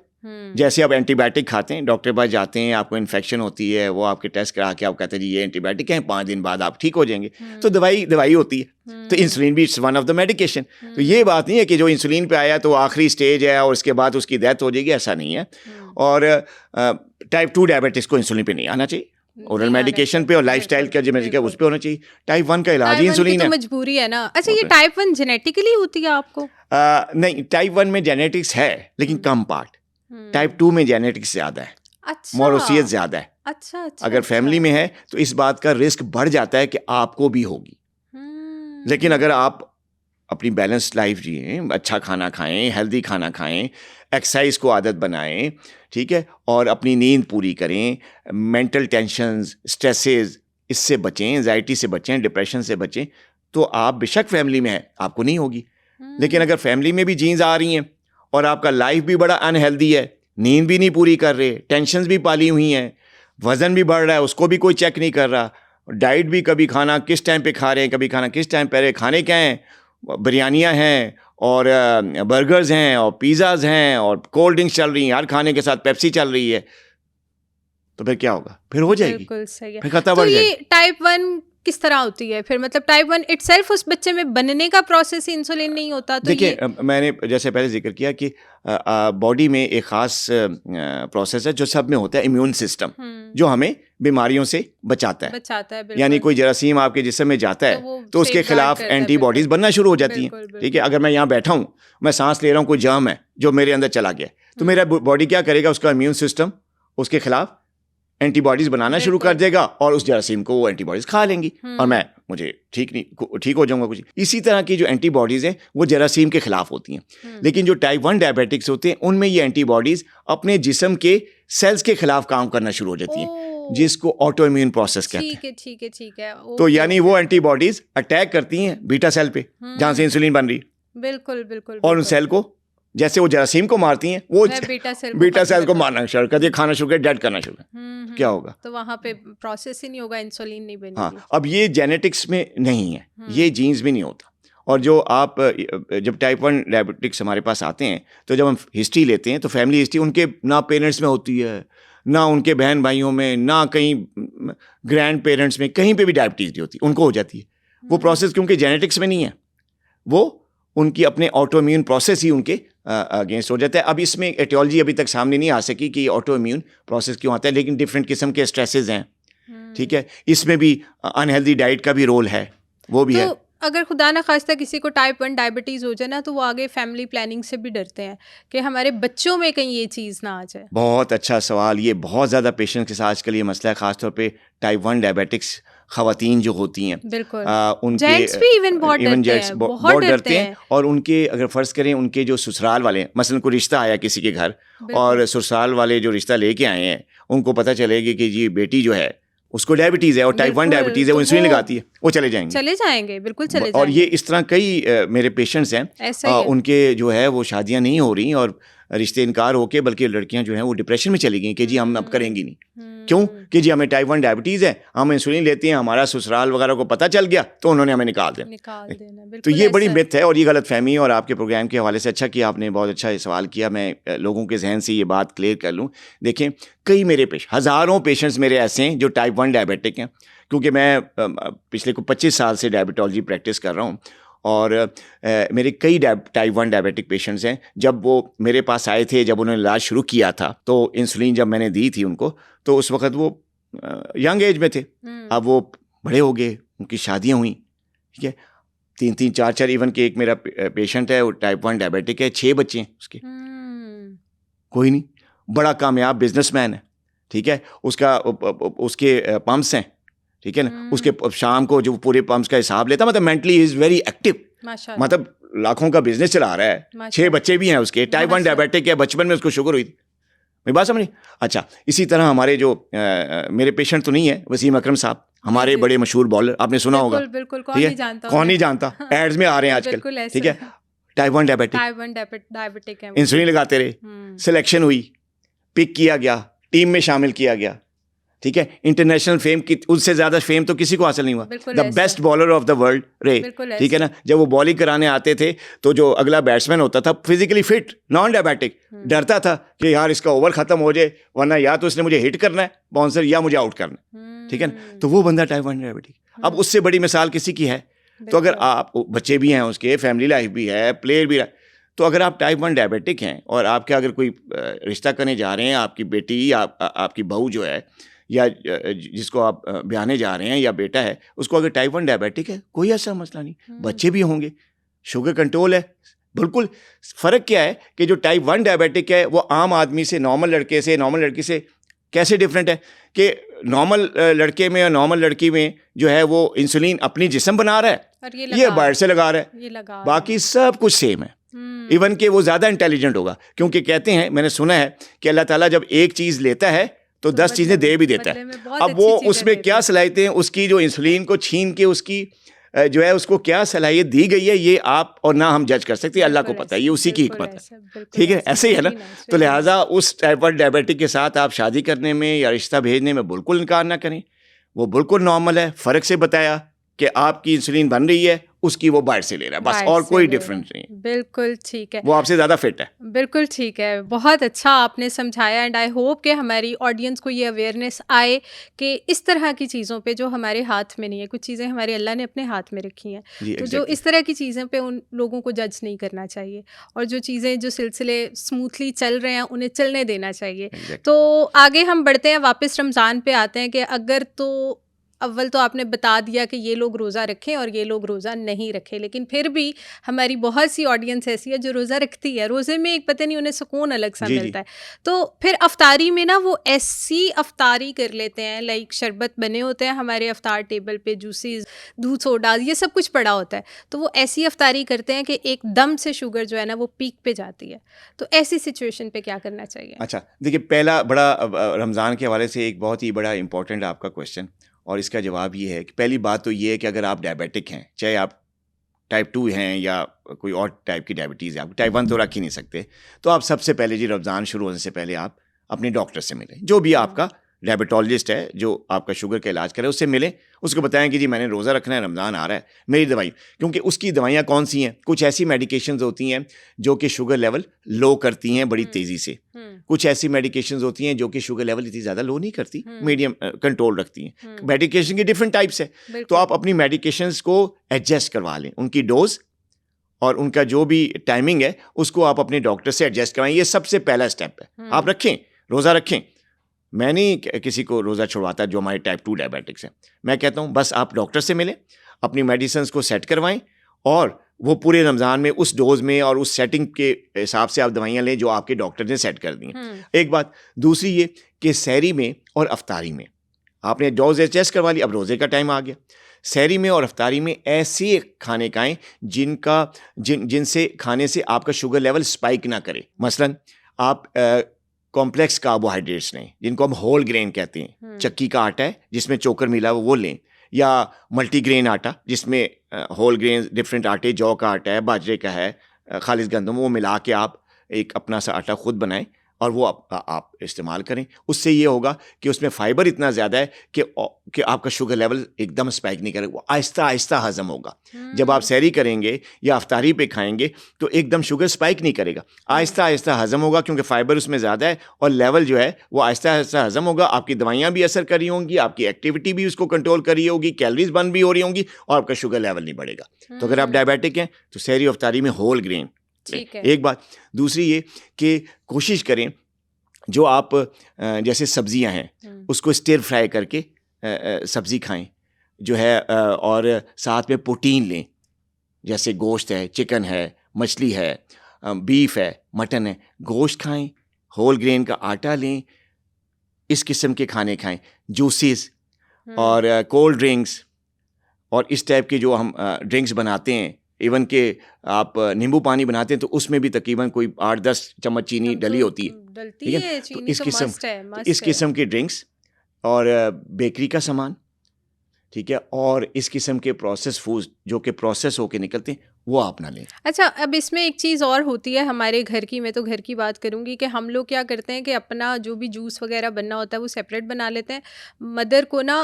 जैसे आप एंटीबायोटिक खाते हैं, डॉक्टर के पास जाते हैं, आपको इन्फेक्शन होती है, वो आपके टेस्ट करा के आप कहते हैं जी ये एंटीबायोटिक है, 5 दिन बाद आप ठीक हो जाएंगे। तो दवाई होती है। तो इंसुलिन भी it's one of the medication. तो ये बात नहीं है कि जो इंसुलिन पे आया तो आखिरी स्टेज है और उसके बाद उसकी डेथ हो जाएगी, ऐसा नहीं है। और टाइप 2 डायबिटीज को इंसुलिन पे नहीं आना चाहिए, ओरल मेडिकेशन पे और लाइफस्टाइल का जो मैंने कहा उस पे होना चाहिए। टाइप 1 का इलाज ही इंसुलिन है। मजबूरी है ना। अच्छा, ये टाइप 1 जेनेटिकली होती है आपको? नहीं, टाइप 1 में जेनेटिक्स है लेकिन कम पार्ट। टाइप 2 में जेनेटिक्स ज्यादा है, अच्छा, मोरोसियत ज्यादा है। अच्छा, अगर फैमिली में है तो इस बात का रिस्क बढ़ जाता है कि आपको भी होगी। लेकिन अगर आप अपनी बैलेंस लाइफ जिए, अच्छा खाना खाएं, हेल्दी खाना खाएं, एक्सरसाइज को आदत बनाएं, ठीक है, और अपनी नींद पूरी करें, मेंटल टेंशन्स, स्ट्रेसेस इससे बचें, एंजाइटी से बचें, डिप्रेशन से बचें, तो आप बेशक फैमिली में है आपको नहीं होगी। लेकिन अगर फैमिली में भी जीन्स आ रही हैं और आपका लाइफ भी बड़ा अनहेल्दी है, नींद भी नहीं पूरी कर रहे, टेंशन्स भी पाली हुई हैं, वज़न भी बढ़ रहा है, उसको भी कोई चेक नहीं कर रहा, डाइट भी कभी खाना किस टाइम पे खा रहे हैं, कभी खाना किस टाइम पे रहे, खाने क्या हैं, बिरयानियाँ हैं और बर्गर्स हैं और पिज़्ज़ाज़ हैं और कोल्ड ड्रिंक्स चल रही हैं, हर खाने के साथ पेप्सी चल रही है, तो फिर क्या होगा? फिर हो जाएगी, बिल्कुल सही है। फिर खतरा तो बढ़ ये जाएगी। टाइप 1 किस तरह होती है फिर? मतलब टाइप 1 इटसेल्फ उस बच्चे में बनने का प्रोसेस इंसुलिन नहीं होता? तो देखिए, मैंने जैसे पहले जिक्र किया कि बॉडी में एक ख़ास प्रोसेस है जो सब में होता है, इम्यून सिस्टम, जो हमें बीमारियों से बचाता है। बिल्कुल। यानी कोई जरासीम आपके जिस्म में जाता है तो उसके खिलाफ एंटीबॉडीज बनना शुरू हो जाती हैं। ठीक है, अगर मैं यहाँ बैठा हूँ, मैं सांस ले रहा हूँ, कोई जर्म है जो मेरे अंदर चला गया, तो मेरा बॉडी क्या करेगा, उसका इम्यून सिस्टम उसके खिलाफ एंटीबॉडीज बनाना शुरू कर देगा और उस जरासीम को वो एंटीबॉडीज खा लेंगी और मुझे ठीक हो जाऊंगा कुछ। इसी तरह की जो एंटीबॉडीज हैं वो जरासीम के खिलाफ होती हैं। लेकिन जो टाइप 1 डायबिटिक्स होते हैं उनमें ये एंटीबॉडीज अपने जिस्म के सेल्स के खिलाफ काम करना शुरू हो जाती हैं, जिसको ऑटो इम्यून प्रोसेस कहते हैं। ठीक है। तो यानी वो एंटीबॉडीज अटैक करती हैं बीटा सेल पे जहां से इंसुलिन बन रही है। बिल्कुल। और उन सेल को, जैसे वो जरासीम को मारती हैं, वो बीटा सेल को मारना शुरू कर दिया, खाना शुरू कर, डेड करना शुरू कर, क्या होगा? तो वहां पे प्रोसेस ही नहीं होगा, इंसुलिन नहीं बनेगी। हाँ, अब ये जेनेटिक्स में नहीं है, ये जीन्स भी नहीं होता। और जो आप जब टाइप 1 डायबिटिक्स हमारे पास आते हैं तो जब हम हिस्ट्री लेते हैं तो फैमिली हिस्ट्री उनके ना पेरेंट्स में होती है, ना उनके बहन भाइयों में, ना कहीं ग्रैंड पेरेंट्स में, कहीं पे भी डायबिटीज़ नहीं होती, उनको हो जाती है। वो प्रोसेस क्योंकि जेनेटिक्स में नहीं है, वो उनकी अपने ऑटो इम्यून प्रोसेस ही उनके अगेंस्ट हो जाता है। अब इसमें एटियोलॉजी अभी तक सामने नहीं आ सकी कि ऑटो इम्यून प्रोसेस क्यों आता है, लेकिन डिफरेंट किस्म के स्ट्रेसेस हैं, ठीक है, इसमें भी अनहेल्दी डाइट का भी रोल है, वो भी है। अगर खुदा ना खास्ता किसी को टाइप 1 डायबिटीज़ हो जाए ना, तो वो आगे फैमिली प्लानिंग से भी डरते हैं कि हमारे बच्चों में कहीं ये चीज़ ना आ जाए। बहुत अच्छा सवाल, ये बहुत ज़्यादा पेशेंट्स के साथ आजकल ये मसला है, ख़ासतौर पे टाइप 1 डायबिटिक्स ख़वातीन जो होती हैं, बिल्कुल, उनके जेंट्स भी इवन बहुत डरते हैं। और उनके अगर फ़र्ज़ करें उनके जो ससुराल वाले हैं, मसलन कोई रिश्ता आया किसी के घर और ससुराल वाले जो रिश्ता लेके आए हैं उनको पता चलेगी कि जी बेटी जो है उसको डायबिटीज़ है और टाइप 1 डायबिटीज़ है, वो इंसुलिन लगाती है, वो चले जाएंगे, बिल्कुल चले जाएंगे। और ये इस तरह कई मेरे पेशेंट्स हैं, उनके जो है वो शादियां नहीं हो रही और रिश्ते इनकार होके, बल्कि लड़कियां जो हैं वो डिप्रेशन में चली गई कि जी हम अब करेंगी नहीं। क्यों? कि जी हमें टाइप 1 डायबिटीज़ है, हम इंसुलिन लेते हैं, हमारा ससुराल वगैरह को पता चल गया तो उन्होंने हमें निकाल देना। तो ये बड़ी मिथ है और ये गलत फहमी है। और आपके प्रोग्राम के हवाले से अच्छा किया आपने, बहुत अच्छा सवाल किया, मैं लोगों के जहन से ये बात क्लियर कर लूँ। देखें, कई मेरे हज़ारों पेशेंट्स मेरे ऐसे हैं जो टाइप 1 डायबिटिक हैं, क्योंकि मैं पिछले 25 साल से डायबिटोलॉजी प्रैक्टिस कर रहा हूँ और मेरे कई टाइप 1 डायबिटिक पेशेंट्स हैं। जब वो मेरे पास आए थे, जब उन्होंने इलाज शुरू किया था, तो इंसुलिन जब मैंने दी थी उनको, तो उस वक्त वो यंग एज में थे, अब वो बड़े हो गए, उनकी शादियां हुई, ठीक है, 3-3, 4-4, इवन के एक मेरा पेशेंट है वो टाइप 1 डायबिटिक है, 6 बच्चे हैं उसके, कोई नहीं, बड़ा कामयाब बिजनेसमैन है, ठीक है, उसके पंप्स हैं, ठीक है ना, उसके शाम को जो पूरे पंप्स का हिसाब लेता, मतलब मेंटली इज वेरी एक्टिव, मतलब लाखों का बिजनेस चला रहा है, 6 बच्चे भी हैं उसके, टाइप 1 डायबिटिक है, बचपन में उसको शुगर हुई थी, मेरी बात समझी? अच्छा, इसी तरह हमारे जो मेरे पेशेंट तो नहीं है, वसीम अकरम साहब, हमारे बड़े मशहूर बॉलर, आपने सुना होगा, बिल्कुल, ठीक है, कौन नहीं जानता, एड्स में आ रहे हैं आजकल, ठीक है, टाइप 1 डायबिटिक है, इंसुलिन लगाते रहे, सिलेक्शन हुई, पिक किया गया, टीम में शामिल किया गया, ठीक है, इंटरनेशनल फेम की, उससे ज्यादा फेम तो किसी को हासिल नहीं हुआ, the best bowler of the world रहे, ठीक है ना। जब वो बॉलिंग कराने आते थे तो जो अगला बैट्समैन होता था फिजिकली फिट, नॉन डायबिटिक, डरता था कि यार इसका ओवर खत्म हो जाए, वरना या तो इसने मुझे हिट करना है बाउंसर या मुझे आउट करना है, ठीक है ना। तो वो बंदा टाइप 1 डायबिटिक। अब उससे बड़ी मिसाल किसी की है, तो अगर आप, बच्चे भी हैं उसके, फैमिली लाइफ भी है, प्लेयर भी है, तो अगर आप टाइप 1 डायबिटिक हैं और आपके अगर कोई रिश्ता करने जा रहे हैं, आपकी बेटी या आपकी बहू जो है, या जिसको आप ब्याहने जा रहे हैं, या बेटा है, उसको अगर टाइप 1 डायबिटिक है, कोई ऐसा मसला नहीं, बच्चे भी होंगे, शुगर कंट्रोल है, बिल्कुल। फ़र्क क्या है कि जो टाइप 1 डायबिटिक है वो आम आदमी से, नॉर्मल लड़के से, नॉर्मल लड़की से कैसे डिफरेंट है कि नॉर्मल लड़के में और नॉर्मल लड़की में जो है वो इंसुलिन अपनी जिस्म बना रहा है और ये बाहर से लगा रहा है, बाकी सब कुछ सेम है, इवन कि वो ज़्यादा इंटेलिजेंट होगा, क्योंकि कहते हैं, मैंने सुना है कि अल्लाह ताला जब एक चीज़ लेता है तो 10 चीज़ें दे भी देता है। अब वो उसमें क्या सलाहियतें हैं, उसकी जो इंसुलिन को छीन के उसकी जो है उसको क्या सलाहियत दी गई है, ये आप और ना हम जज कर सकते हैं, अल्लाह को पता है, ये उसी की हिकमत है, ठीक है, ऐसे ही है ना। तो लिहाजा उस टाइप 1 डायबिटिक के साथ आप शादी करने में या रिश्ता भेजने में बिल्कुल इनकार ना करें, वो बिल्कुल नॉर्मल है। फ़र्क से बताया कि आपकी इंसुलिन बन रही है, उसकी वो बाहर से ले रहा है, बस, और कोई डिफरेंस नहीं है। बिल्कुल ठीक है, वो आपसे ज़्यादा फिट है। बिल्कुल ठीक है, बहुत अच्छा आपने समझाया, एंड आई होप कि हमारी ऑडियंस को ये अवेयरनेस आए कि इस तरह की चीज़ों पे जो हमारे हाथ में नहीं है, कुछ चीज़ें हमारे अल्लाह ने अपने हाथ में रखी हैं, तो जो इस तरह की चीज़ें पे उन लोगों को जज नहीं करना चाहिए, और जो चीज़ें, जो सिलसिले स्मूथली चल रहे हैं उन्हें चलने देना चाहिए। तो आगे हम बढ़ते हैं, वापस रमज़ान पे आते हैं कि अगर, तो अव्वल तो आपने बता दिया कि ये लोग रोज़ा रखें और ये लोग रोज़ा नहीं रखें, लेकिन फिर भी हमारी बहुत सी ऑडियंस ऐसी है जो रोज़ा रखती है, रोज़े में एक पता नहीं उन्हें सुकून अलग सा मिलता है, तो फिर अफ्तारी में ना वो ऐसी अफ्तारी कर लेते हैं, लाइक शरबत बने होते हैं हमारे अफ्तार टेबल पे, जूसेस, दूध, सोडा, ये सब कुछ पड़ा होता है, तो वो ऐसी अफ्तारी करते हैं कि एकदम से शुगर जो है ना वो पीक पे जाती है, तो ऐसी सिचुएशन पे क्या करना चाहिए? अच्छा, देखिए, पहला बड़ा रमज़ान के हवाले से एक बहुत ही बड़ा इंपॉर्टेंट आपका क्वेश्चन, और इसका जवाब ये है कि पहली बात तो ये है कि अगर आप डायबिटिक हैं, चाहे आप टाइप 2 हैं या कोई और टाइप की डायबिटीज़ है, आप टाइप 1 तो रख ही नहीं सकते, तो आप सबसे पहले जी रमज़ान शुरू होने से पहले आप अपने डॉक्टर से मिलें, जो भी आपका डायबिटोलॉजिस्ट है जो आपका शुगर का इलाज करे, उससे मिलें, उसको बताएं कि जी मैंने रोज़ा रखना है, रमज़ान आ रहा है, मेरी दवाई, क्योंकि उसकी दवाइयाँ कौन सी हैं, कुछ ऐसी मेडिकेशंस होती हैं जो कि शुगर लेवल लो करती हैं बड़ी तेज़ी से, कुछ ऐसी मेडिकेशंस होती हैं जो कि शुगर लेवल इतनी ज़्यादा लो नहीं करती, मीडियम कंट्रोल रखती हैं। मेडिकेशन की डिफरेंट टाइप्स है, तो आप अपनी मेडिकेशंस को एडजस्ट करवा लें, उनकी डोज और उनका जो भी टाइमिंग है उसको आप अपने डॉक्टर से एडजस्ट करवाएं, ये सबसे पहला स्टेप है। आप रखें, रोज़ा रखें, मैं नहीं किसी को रोज़ा छुड़वाता जो हमारे टाइप 2 डायबिटिक्स हैं, मैं कहता हूँ बस आप डॉक्टर से मिलें, अपनी मेडिसिन को सेट करवाएं, और वो पूरे रमज़ान में उस डोज में और उस सेटिंग के हिसाब से आप दवाइयाँ लें जो आपके डॉक्टर ने सेट कर दी हैं। एक बात, दूसरी ये कि सहरी में और अफ्तारी में आपने डोज एडजस्ट करवा ली, अब रोज़े का टाइम आ गया, सहरी में और अफ्तारी में ऐसे खाने खाएं जिनसे खाने से आपका शुगर लेवल स्पाइक ना करे। मसलन आप कॉम्प्लेक्स कार्बोहाइड्रेट्स लें, जिनको हम होल ग्रेन कहते हैं, चक्की का आटा है जिसमें चोकर मिला वो लें, या मल्टीग्रेन आटा जिसमें होल ग्रेन डिफरेंट आटे, जौ का आटा है, बाजरे का है, खालिस गंदम, वो मिला के आप एक अपना सा आटा खुद बनाएं और वो आप इस्तेमाल करें। उससे ये होगा कि उसमें फ़ाइबर इतना ज़्यादा है कि आपका शुगर लेवल एकदम स्पाइक नहीं करेगा, वो आहिस्ता आहिस्ता हज़म होगा। जब आप सहरी करेंगे या अफ्तारी पे खाएंगे तो एकदम शुगर स्पाइक नहीं करेगा, आहिस्ता आहिस्ता हज़म होगा, क्योंकि फ़ाइबर उसमें ज़्यादा है और लेवल जो है वो आहिस्ता आहिस्ता हज़म होगा। आपकी दवाइयाँ भी असर कर रही होंगी, आपकी एक्टिविटी भी उसको कंट्रोल कर रही होगी, कैलोरीज बर्न भी हो रही होंगी, और आपका शुगर लेवल नहीं बढ़ेगा। तो अगर आप डायबिटिक हैं तो सहरी अफ्तारी में होल ग्रेन, एक बात। दूसरी ये कि कोशिश करें जो आप जैसे सब्जियां हैं उसको स्टिर फ्राई करके सब्ज़ी खाएं जो है, और साथ में प्रोटीन लें, जैसे गोश्त है, चिकन है, मछली है, बीफ है, मटन है, गोश्त खाएं, होल ग्रेन का आटा लें, इस किस्म के खाने खाएं, जूसेस और कोल्ड ड्रिंक्स और इस टाइप के जो हम ड्रिंक्स बनाते हैं, इवन के आप नींबू पानी बनाते हैं तो उसमें भी तकरीबन कोई 8-10 चम्मच चीनी डली होती है, डलती ठीक है है तो चीनी इस तो किस्म मस्ट है, तो मस्ट इस है। किस्म की ड्रिंक्स और बेकरी का सामान, ठीक है, और इस किस्म के प्रोसेस फूड जो कि प्रोसेस होके निकलते हैं वो आप ना लें। अच्छा, अब इसमें एक चीज़ और होती है हमारे घर की, मैं तो घर की बात करूँगी कि हम लोग क्या करते हैं कि अपना जो भी जूस वगैरह बनना होता है वो सेपरेट बना लेते हैं। मदर को ना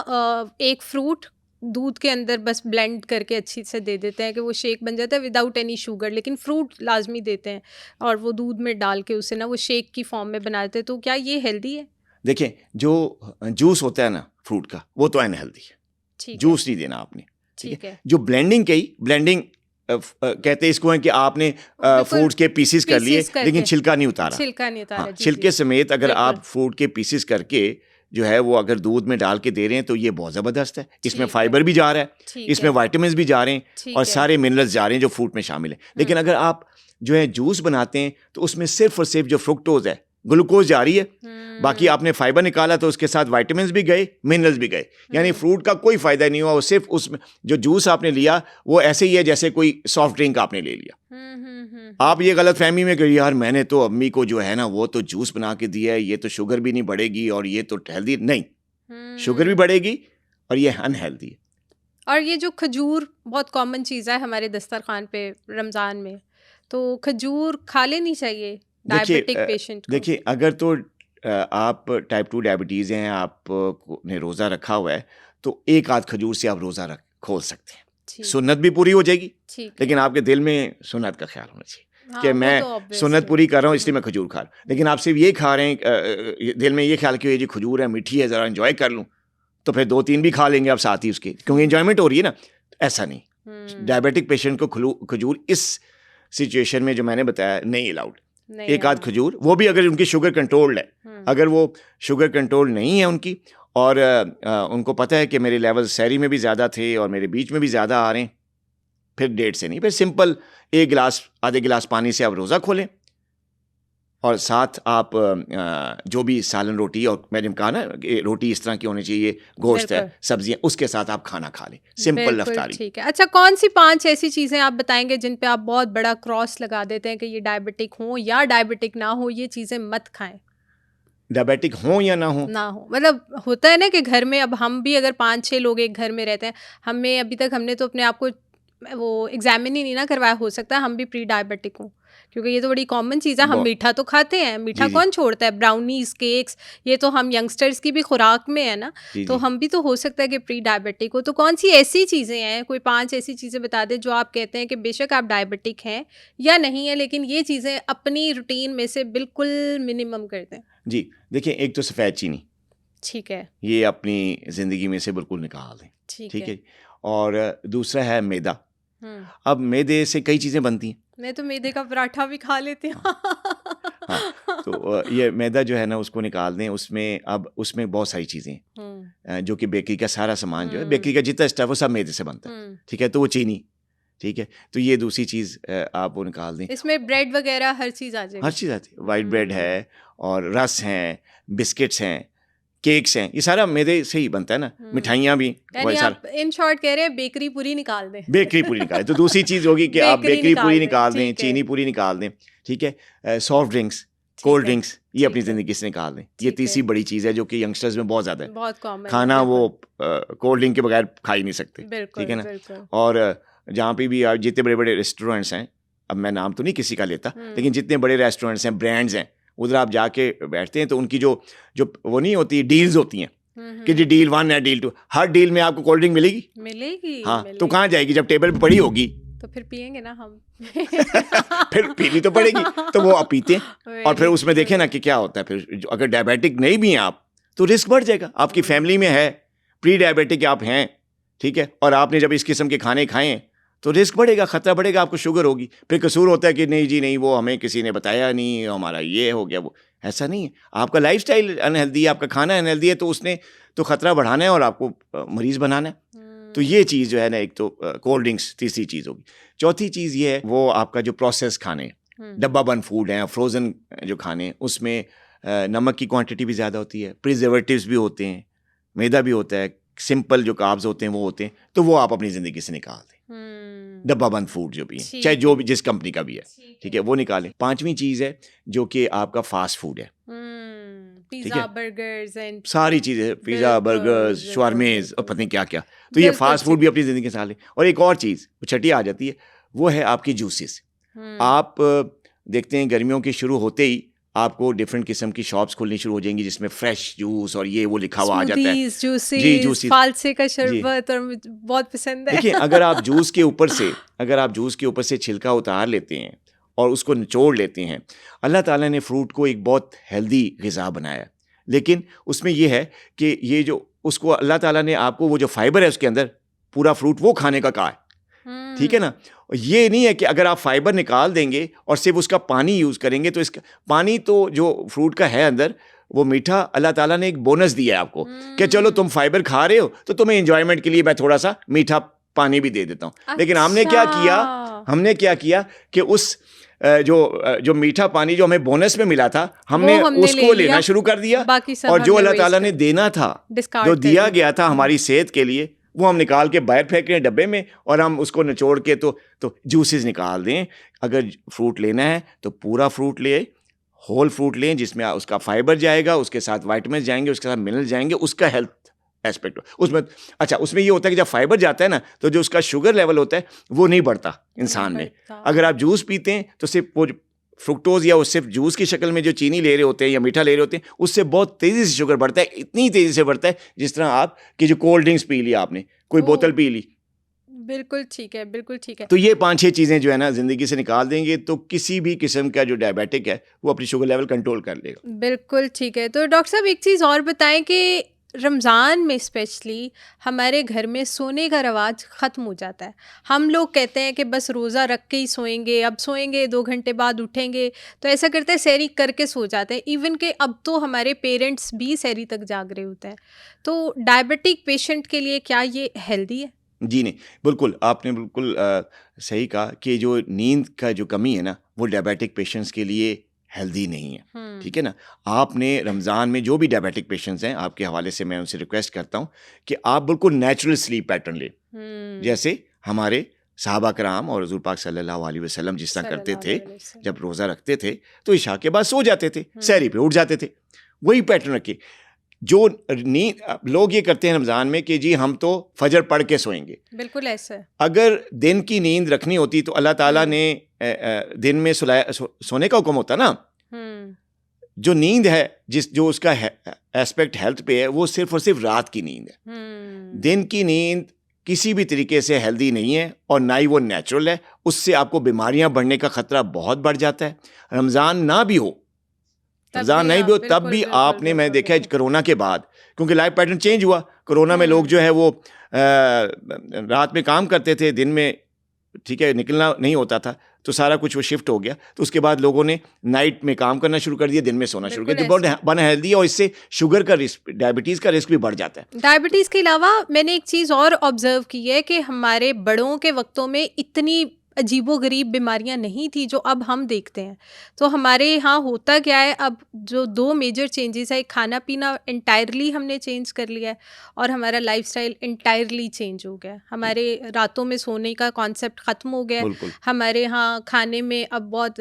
एक फ्रूट दूध के अंदर बस ब्लेंड करके अच्छी से दे देते हैं कि वो शेक बन जाता है विदाउट एनी शुगर, लेकिन फ्रूट लाजमी देते हैं और वो दूध में डाल के उसे ना वो शेक की फॉर्म में बना देते हैं। तो क्या ये हेल्दी है? देखिए जो जूस होता है ना फ्रूट का वो तो अनहेल्दी है, ठीक है, जूस नहीं देना आपने, ठीक है। ठीक है। जो ब्लेंडिंग की ब्लेंडिंग कहते हैं इसको है कि आपने बिल्कुल फ्रूट के पीसेस कर लिए पीसेस करके, लेकिन छिलका नहीं उतारा। छिलका नहीं उतारा, हाँ, जी छिलके जी, समेत अगर बिल्कुल आप फ्रूट के पीसेस करके जो है वो अगर दूध में डाल के दे रहे हैं तो ये बहुत ज़बरदस्त है। इसमें ठीक है, फाइबर भी जा रहा है, ठीक इसमें है, विटामिन्स भी जा रहे हैं और ठीक है। सारे मिनरल्स जा रहे हैं जो फ्रूट में शामिल है। लेकिन अगर आप जो है जूस बनाते हैं तो उसमें सिर्फ और सिर्फ जो फ्रुक्टोज है, ग्लूकोज जा रही है, बाकी आपने फाइबर निकाला तो उसके साथ विटामिन्स भी गए, मिनरल्स भी गए, यानी फ्रूट का कोई फायदा नहीं हुआ। वो सिर्फ उसमें जो जूस आपने लिया वो ऐसे ही है जैसे कोई सॉफ्ट ड्रिंक आपने ले लिया। आप ये गलत फहमी में कि यार मैंने तो अम्मी को जो है ना वो तो जूस बना के दिया है, ये तो शुगर भी नहीं बढ़ेगी और ये तो हेल्दी नहीं, शुगर भी बढ़ेगी और ये अनहेल्दी है। और ये जो खजूर बहुत कॉमन चीज़ है हमारे दस्तरखान पे रमज़ान में, तो खजूर खा लेनी चाहिए डायबिटिक पेशेंट को? देखिए अगर तो आप टाइप 2 डायबिटीज़ हैं, आपने रोज़ा रखा हुआ है तो एक आध खजूर से आप रोज़ा खोल सकते हैं, ठीक, सुन्नत भी पूरी हो जाएगी। ठीक है। लेकिन आपके दिल में सुन्नत का ख्याल होना चाहिए हाँ, कि वो मैं तो obvious सुन्नत है। पूरी कर रहा हूँ इसलिए मैं खजूर खा रहा हूँ। लेकिन आप सिर्फ ये खा रहे हैं, दिल में ये ख्याल कि ये जी खजूर है, मीठी है, ज़रा एंजॉय कर लूँ, तो फिर 2-3 भी खा लेंगे आप साथ ही उसके, क्योंकि एंजॉयमेंट हो रही है ना। ऐसा नहीं, डायबिटिक पेशेंट को खजूर इस सिचुएशन में जो मैंने बताया नहीं अलाउड। नहीं एक आध allowed। खजूर, वो भी अगर उनकी शुगर कंट्रोल्ड है। अगर वो शुगर कंट्रोल नहीं है उनकी और उनको पता है कि मेरे लेवल सहरी में भी ज़्यादा थे और मेरे बीच में भी ज़्यादा आ रहे हैं, फिर डेट से नहीं, फिर सिंपल एक गिलास आधे गिलास पानी से आप रोज़ा खोलें और साथ आप जो भी सालन रोटी, और मैंने कहा ना कि रोटी इस तरह की होनी चाहिए, गोश्त है, बिल्कुल। सब्जियां, उसके साथ आप खाना खा लें, सिंपल बिल्कुल रफ्तारी। ठीक है। अच्छा, कौन सी 5 ऐसी चीज़ें आप बताएंगे जिन पे आप बहुत बड़ा क्रॉस लगा देते हैं कि ये डायबिटिक हो या डायबिटिक ना हो, ये चीज़ें मत खाएं? डायबिटिक हो या ना हो, ना हो मतलब होता है ना कि घर में अब हम भी अगर 5-6 लोग एक घर में रहते हैं, हमें अभी तक हमने तो अपने आप को वो एग्जामिन ही नहीं ना करवाया, हो सकता है हम भी प्री डायबिटिक हों, क्योंकि ये तो बड़ी कॉमन चीज़ है। हम बहुत- मीठा तो खाते हैं, मीठा जी जी कौन छोड़ता है, ब्राउनीज, केक्स, ये तो हम यंगस्टर्स की भी खुराक में है ना, जी तो जी। हम भी तो हो सकता है कि प्री डायबिटिक हो। तो कौन सी ऐसी चीज़ें हैं, कोई 5 ऐसी चीज़ें बता दें जो आप कहते हैं कि बेशक आप डायबिटिक हैं या नहीं है, लेकिन ये चीज़ें अपनी रूटीन में से बिल्कुल मिनिमम कर दें? जी देखिए, एक तो सफ़ेद चीनी, ठीक है, ये अपनी ज़िंदगी में से बिल्कुल निकाल दें, ठीक ठीक है। है। और दूसरा है मैदा। हम्म, अब मैदे से कई चीज़ें बनती हैं। मैं तो मैदे का पराठा भी खा लेती हूँ। हाँ, तो ये मैदा जो है ना उसको निकाल दें। उसमें अब उसमें बहुत सारी चीज़ें हैं, जो कि बेकरी का सारा सामान जो है, बेकरी का जितना स्टफ वो सब मैदे से बनता है, ठीक है। तो वो चीनी, ठीक है, तो ये दूसरी चीज़ आप वो निकाल दें। इसमें ब्रेड वगैरह हर चीज़ आ जाएगी। हर चीज़ आती है, वाइट ब्रेड है और रस हैं, बिस्किट्स हैं, केक्स हैं, ये सारा मैदे से ही बनता है ना। मिठाइयाँ भी यानी वही सारा, आप इन शॉर्ट कह रहे हैं बेकरी पूरी निकाल दें। बेकरी पूरी निकालें। तो दूसरी चीज़ होगी कि आप बेकरी बेकरी पूरी निकाल दें, निकाल दें, ठीक है। चीनी पूरी निकाल दें, ठीक है। सॉफ्ट ड्रिंक्स, ठीक कोल्ड है, ड्रिंक्स, ये ठीक अपनी है। ज़िंदगी से निकाल दें। ये ठीक है। तीसरी बड़ी चीज़ है जो कि यंगस्टर्स में बहुत ज़्यादा है। बहुत कॉमन खाना वो कोल्ड ड्रिंक के बगैर खा ही नहीं सकते, बिल्कुल, ठीक है ना। बिल्कुल। और जहाँ पे भी आप जितने बड़े बड़े रेस्टोरेंट्स हैं, अब मैं नाम तो नहीं किसी का लेता, लेकिन जितने बड़े रेस्टोरेंट्स हैं, ब्रांड्स हैं, उधर आप जाके बैठते हैं तो उनकी जो जो वो नहीं होती, डील्स होती हैं कि जी डील 1 है, डील 2, हर डील में आपको कोल्ड ड्रिंक मिलेगी। मिलेगी, हाँ, तो मिलेगी। कहाँ जाएगी जब टेबल पे पड़ी होगी। तो फिर पिएंगे ना हम। फिर पीनी तो पड़ेगी, तो वो आप पीते हैं। और फिर उसमें देखें ना कि क्या होता है, फिर अगर डायबिटिक नहीं भी हैं आप तो रिस्क बढ़ जाएगा। आपकी फैमिली में है प्री डायबिटिक आप हैं, ठीक है, और आपने जब इस किस्म के खाने खाए हैं तो रिस्क बढ़ेगा, खतरा बढ़ेगा, आपको शुगर होगी। फिर कसूर होता है कि नहीं जी नहीं, वो हमें किसी ने बताया नहीं, हमारा ये हो गया वो। ऐसा नहीं है, आपका लाइफस्टाइल अनहेल्दी है, आपका खाना अनहेल्दी है, तो उसने तो खतरा बढ़ाना है और आपको मरीज बनाना है। तो ये चीज़ जो है ना, एक तो कोल्ड ड्रिंक्स तीसरी चीज़ होगी। चौथी चीज़ ये है वो आपका जो प्रोसेस खाने, डब्बा बंद फूड हैं, फ्रोज़न जो खाने, उसमें नमक की क्वांटिटी भी ज़्यादा होती है, प्रिजर्वेटिव्स भी होते हैं, मैदा भी होता है, सिंपल जो कार्ब्स होते हैं वो होते हैं, तो वो आप अपनी ज़िंदगी से निकाल दें। डब्बा बंद फूड जो भी है, चाहे जो भी जिस कंपनी का भी है, ठीक है, वो निकालें। 5वीं चीज़ है जो कि आपका फास्ट फूड है। पिज्जा बर्गर्स एंड सारी चीज़ें, पिज़्ज़ा बर्गर्स शवारमेज और पता नहीं क्या क्या। तो ये फास्ट फूड भी अपनी ज़िंदगी के साथ है। और एक और चीज़ छठी आ जाती है, वो है आपकी जूसेस। आप देखते हैं गर्मियों के शुरू होते ही आपको डिफरेंट किस्म की शॉप्स खुलनी शुरू हो जाएंगी जिसमें फ्रेश जूस और ये वो लिखा हुआ आ जाता है। जी, जूसेस, फालसे का शरबत, और मुझे बहुत पसंद है। देखिए, अगर आप जूस के ऊपर से छिलका उतार लेते हैं और उसको निचोड़ लेते हैं, अल्लाह ताला ने फ्रूट को एक बहुत हेल्दी ग़िज़ा बनाया, लेकिन उसमें ये है कि ये जो उसको अल्लाह ताला ने आपको वो जो फाइबर है उसके अंदर पूरा फ्रूट वो खाने का कहा है, ठीक है ना। ये नहीं है कि अगर आप फाइबर निकाल देंगे और सिर्फ उसका पानी यूज़ करेंगे तो इसका पानी तो जो फ्रूट का है अंदर वो मीठा अल्लाह ताला ने एक बोनस दिया है आपको कि चलो तुम फाइबर खा रहे हो तो तुम्हें एंजॉयमेंट के लिए मैं थोड़ा सा मीठा पानी भी दे देता हूँ। लेकिन हमने क्या किया कि उस जो मीठा पानी जो हमें बोनस में मिला था हमने उसको लेना शुरू कर दिया, और जो अल्लाह ताला ने देना था, जो दिया गया था हमारी सेहत के लिए, वो हम निकाल के बाहर फेंक रहे हैं डब्बे में, और हम उसको निचोड़ के तो जूसेस निकाल दें। अगर फ्रूट लेना है तो पूरा फ्रूट ले, होल फ्रूट लें जिसमें उसका फाइबर जाएगा, उसके साथ वाइटामिन जाएंगे, उसके साथ मिनरल जाएंगे, उसका हेल्थ एस्पेक्ट उसमें। अच्छा, उसमें ये होता है कि जब फाइबर जाता है ना तो जो उसका शुगर लेवल होता है वो नहीं बढ़ता इंसान में। अगर आप जूस पीते हैं तो सिर्फ वो फ्रुक्टोज या वो सिर्फ जूस की शक्ल में जो चीनी ले रहे होते हैं या मीठा ले रहे होते हैं उससे बहुत तेज़ी से शुगर बढ़ता है, इतनी तेज़ी से बढ़ता है जिस तरह आप कि जो कोल्ड ड्रिंक्स पी ली, आपने कोई बोतल पी ली। बिल्कुल ठीक है, बिल्कुल ठीक है। तो ये 5-6 चीज़ें जो है ना ज़िंदगी से निकाल देंगे तो किसी भी किस्म का जो डायबिटिक है वो अपनी शुगर लेवल कंट्रोल कर लेगा। बिल्कुल ठीक है। तो डॉक्टर साहब एक चीज़ और बताएं कि रमज़ान में स्पेशली हमारे घर में सोने का रवाज ख़त्म हो जाता है। हम लोग कहते हैं कि बस रोज़ा रख के ही सोएंगे, अब सोएंगे 2 घंटे बाद उठेंगे, तो ऐसा करते हैं सहरी करके सो जाते हैं। इवन कि अब तो हमारे पेरेंट्स भी सहरी तक जाग रहे होते हैं। तो डायबिटिक पेशेंट के लिए क्या ये हेल्दी है? जी नहीं, बिल्कुल आपने बिल्कुल सही कहा कि जो नींद का जो कमी है ना वो डायबिटिक पेशेंट्स के लिए हेल्दी नहीं है, ठीक है ना। आपने रमज़ान में जो भी डायबिटिक पेशेंट्स हैं, आपके हवाले से मैं उनसे रिक्वेस्ट करता हूँ कि आप बिल्कुल नेचुरल स्लीप पैटर्न लें, जैसे हमारे सहाबा कराम और हुज़ूर पाक सल्लल्लाहु अलैहि वसल्लम जिस तरह करते थे। जब रोज़ा रखते थे तो इशा के बाद सो जाते थे, सहरी पे उठ जाते थे, वही पैटर्न रखिए। जो नींद लोग ये करते हैं रमज़ान में कि जी हम तो फजर पढ़ के सोएंगे, बिल्कुल ऐसा। अगर दिन की नींद रखनी होती तो अल्लाह ताला ने दिन में सोने का हुक्म होता ना। जो नींद है जो उसका एस्पेक्ट हेल्थ पे है वो सिर्फ और सिर्फ रात की नींद है। दिन की नींद किसी भी तरीके से हेल्दी नहीं है और ना ही वो नेचुरल है। उससे आपको बीमारियां बढ़ने का खतरा बहुत बढ़ जाता है। रमज़ान ना भी हो, रमज़ान नहीं भी हो तब भी आपने, मैं देखा है कोरोना के बाद, क्योंकि लाइफ पैटर्न चेंज हुआ। कोरोना में लोग जो है वो रात में काम करते थे, दिन में ठीक है निकलना नहीं होता था, तो सारा कुछ वो शिफ्ट हो गया। तो उसके बाद लोगों ने नाइट में काम करना शुरू कर दिया, दिन में सोना शुरू कर दिया, बहुत बना हेल्दी है। और इससे शुगर का रिस्क, डायबिटीज़ का रिस्क भी बढ़ जाता है। डायबिटीज़ के अलावा मैंने एक चीज़ और ऑब्जर्व की है कि हमारे बड़ों के वक्तों में इतनी अजीबोगरीब बीमारियां नहीं थी जो अब हम देखते हैं। तो हमारे यहाँ होता क्या है, अब जो 2 मेजर चेंजेस है, खाना पीना इंटायरली हमने चेंज कर लिया है और हमारा लाइफस्टाइल इंटायरली चेंज हो गया। हमारे रातों में सोने का कॉन्सेप्ट ख़त्म हो गया है। हमारे यहाँ खाने में अब बहुत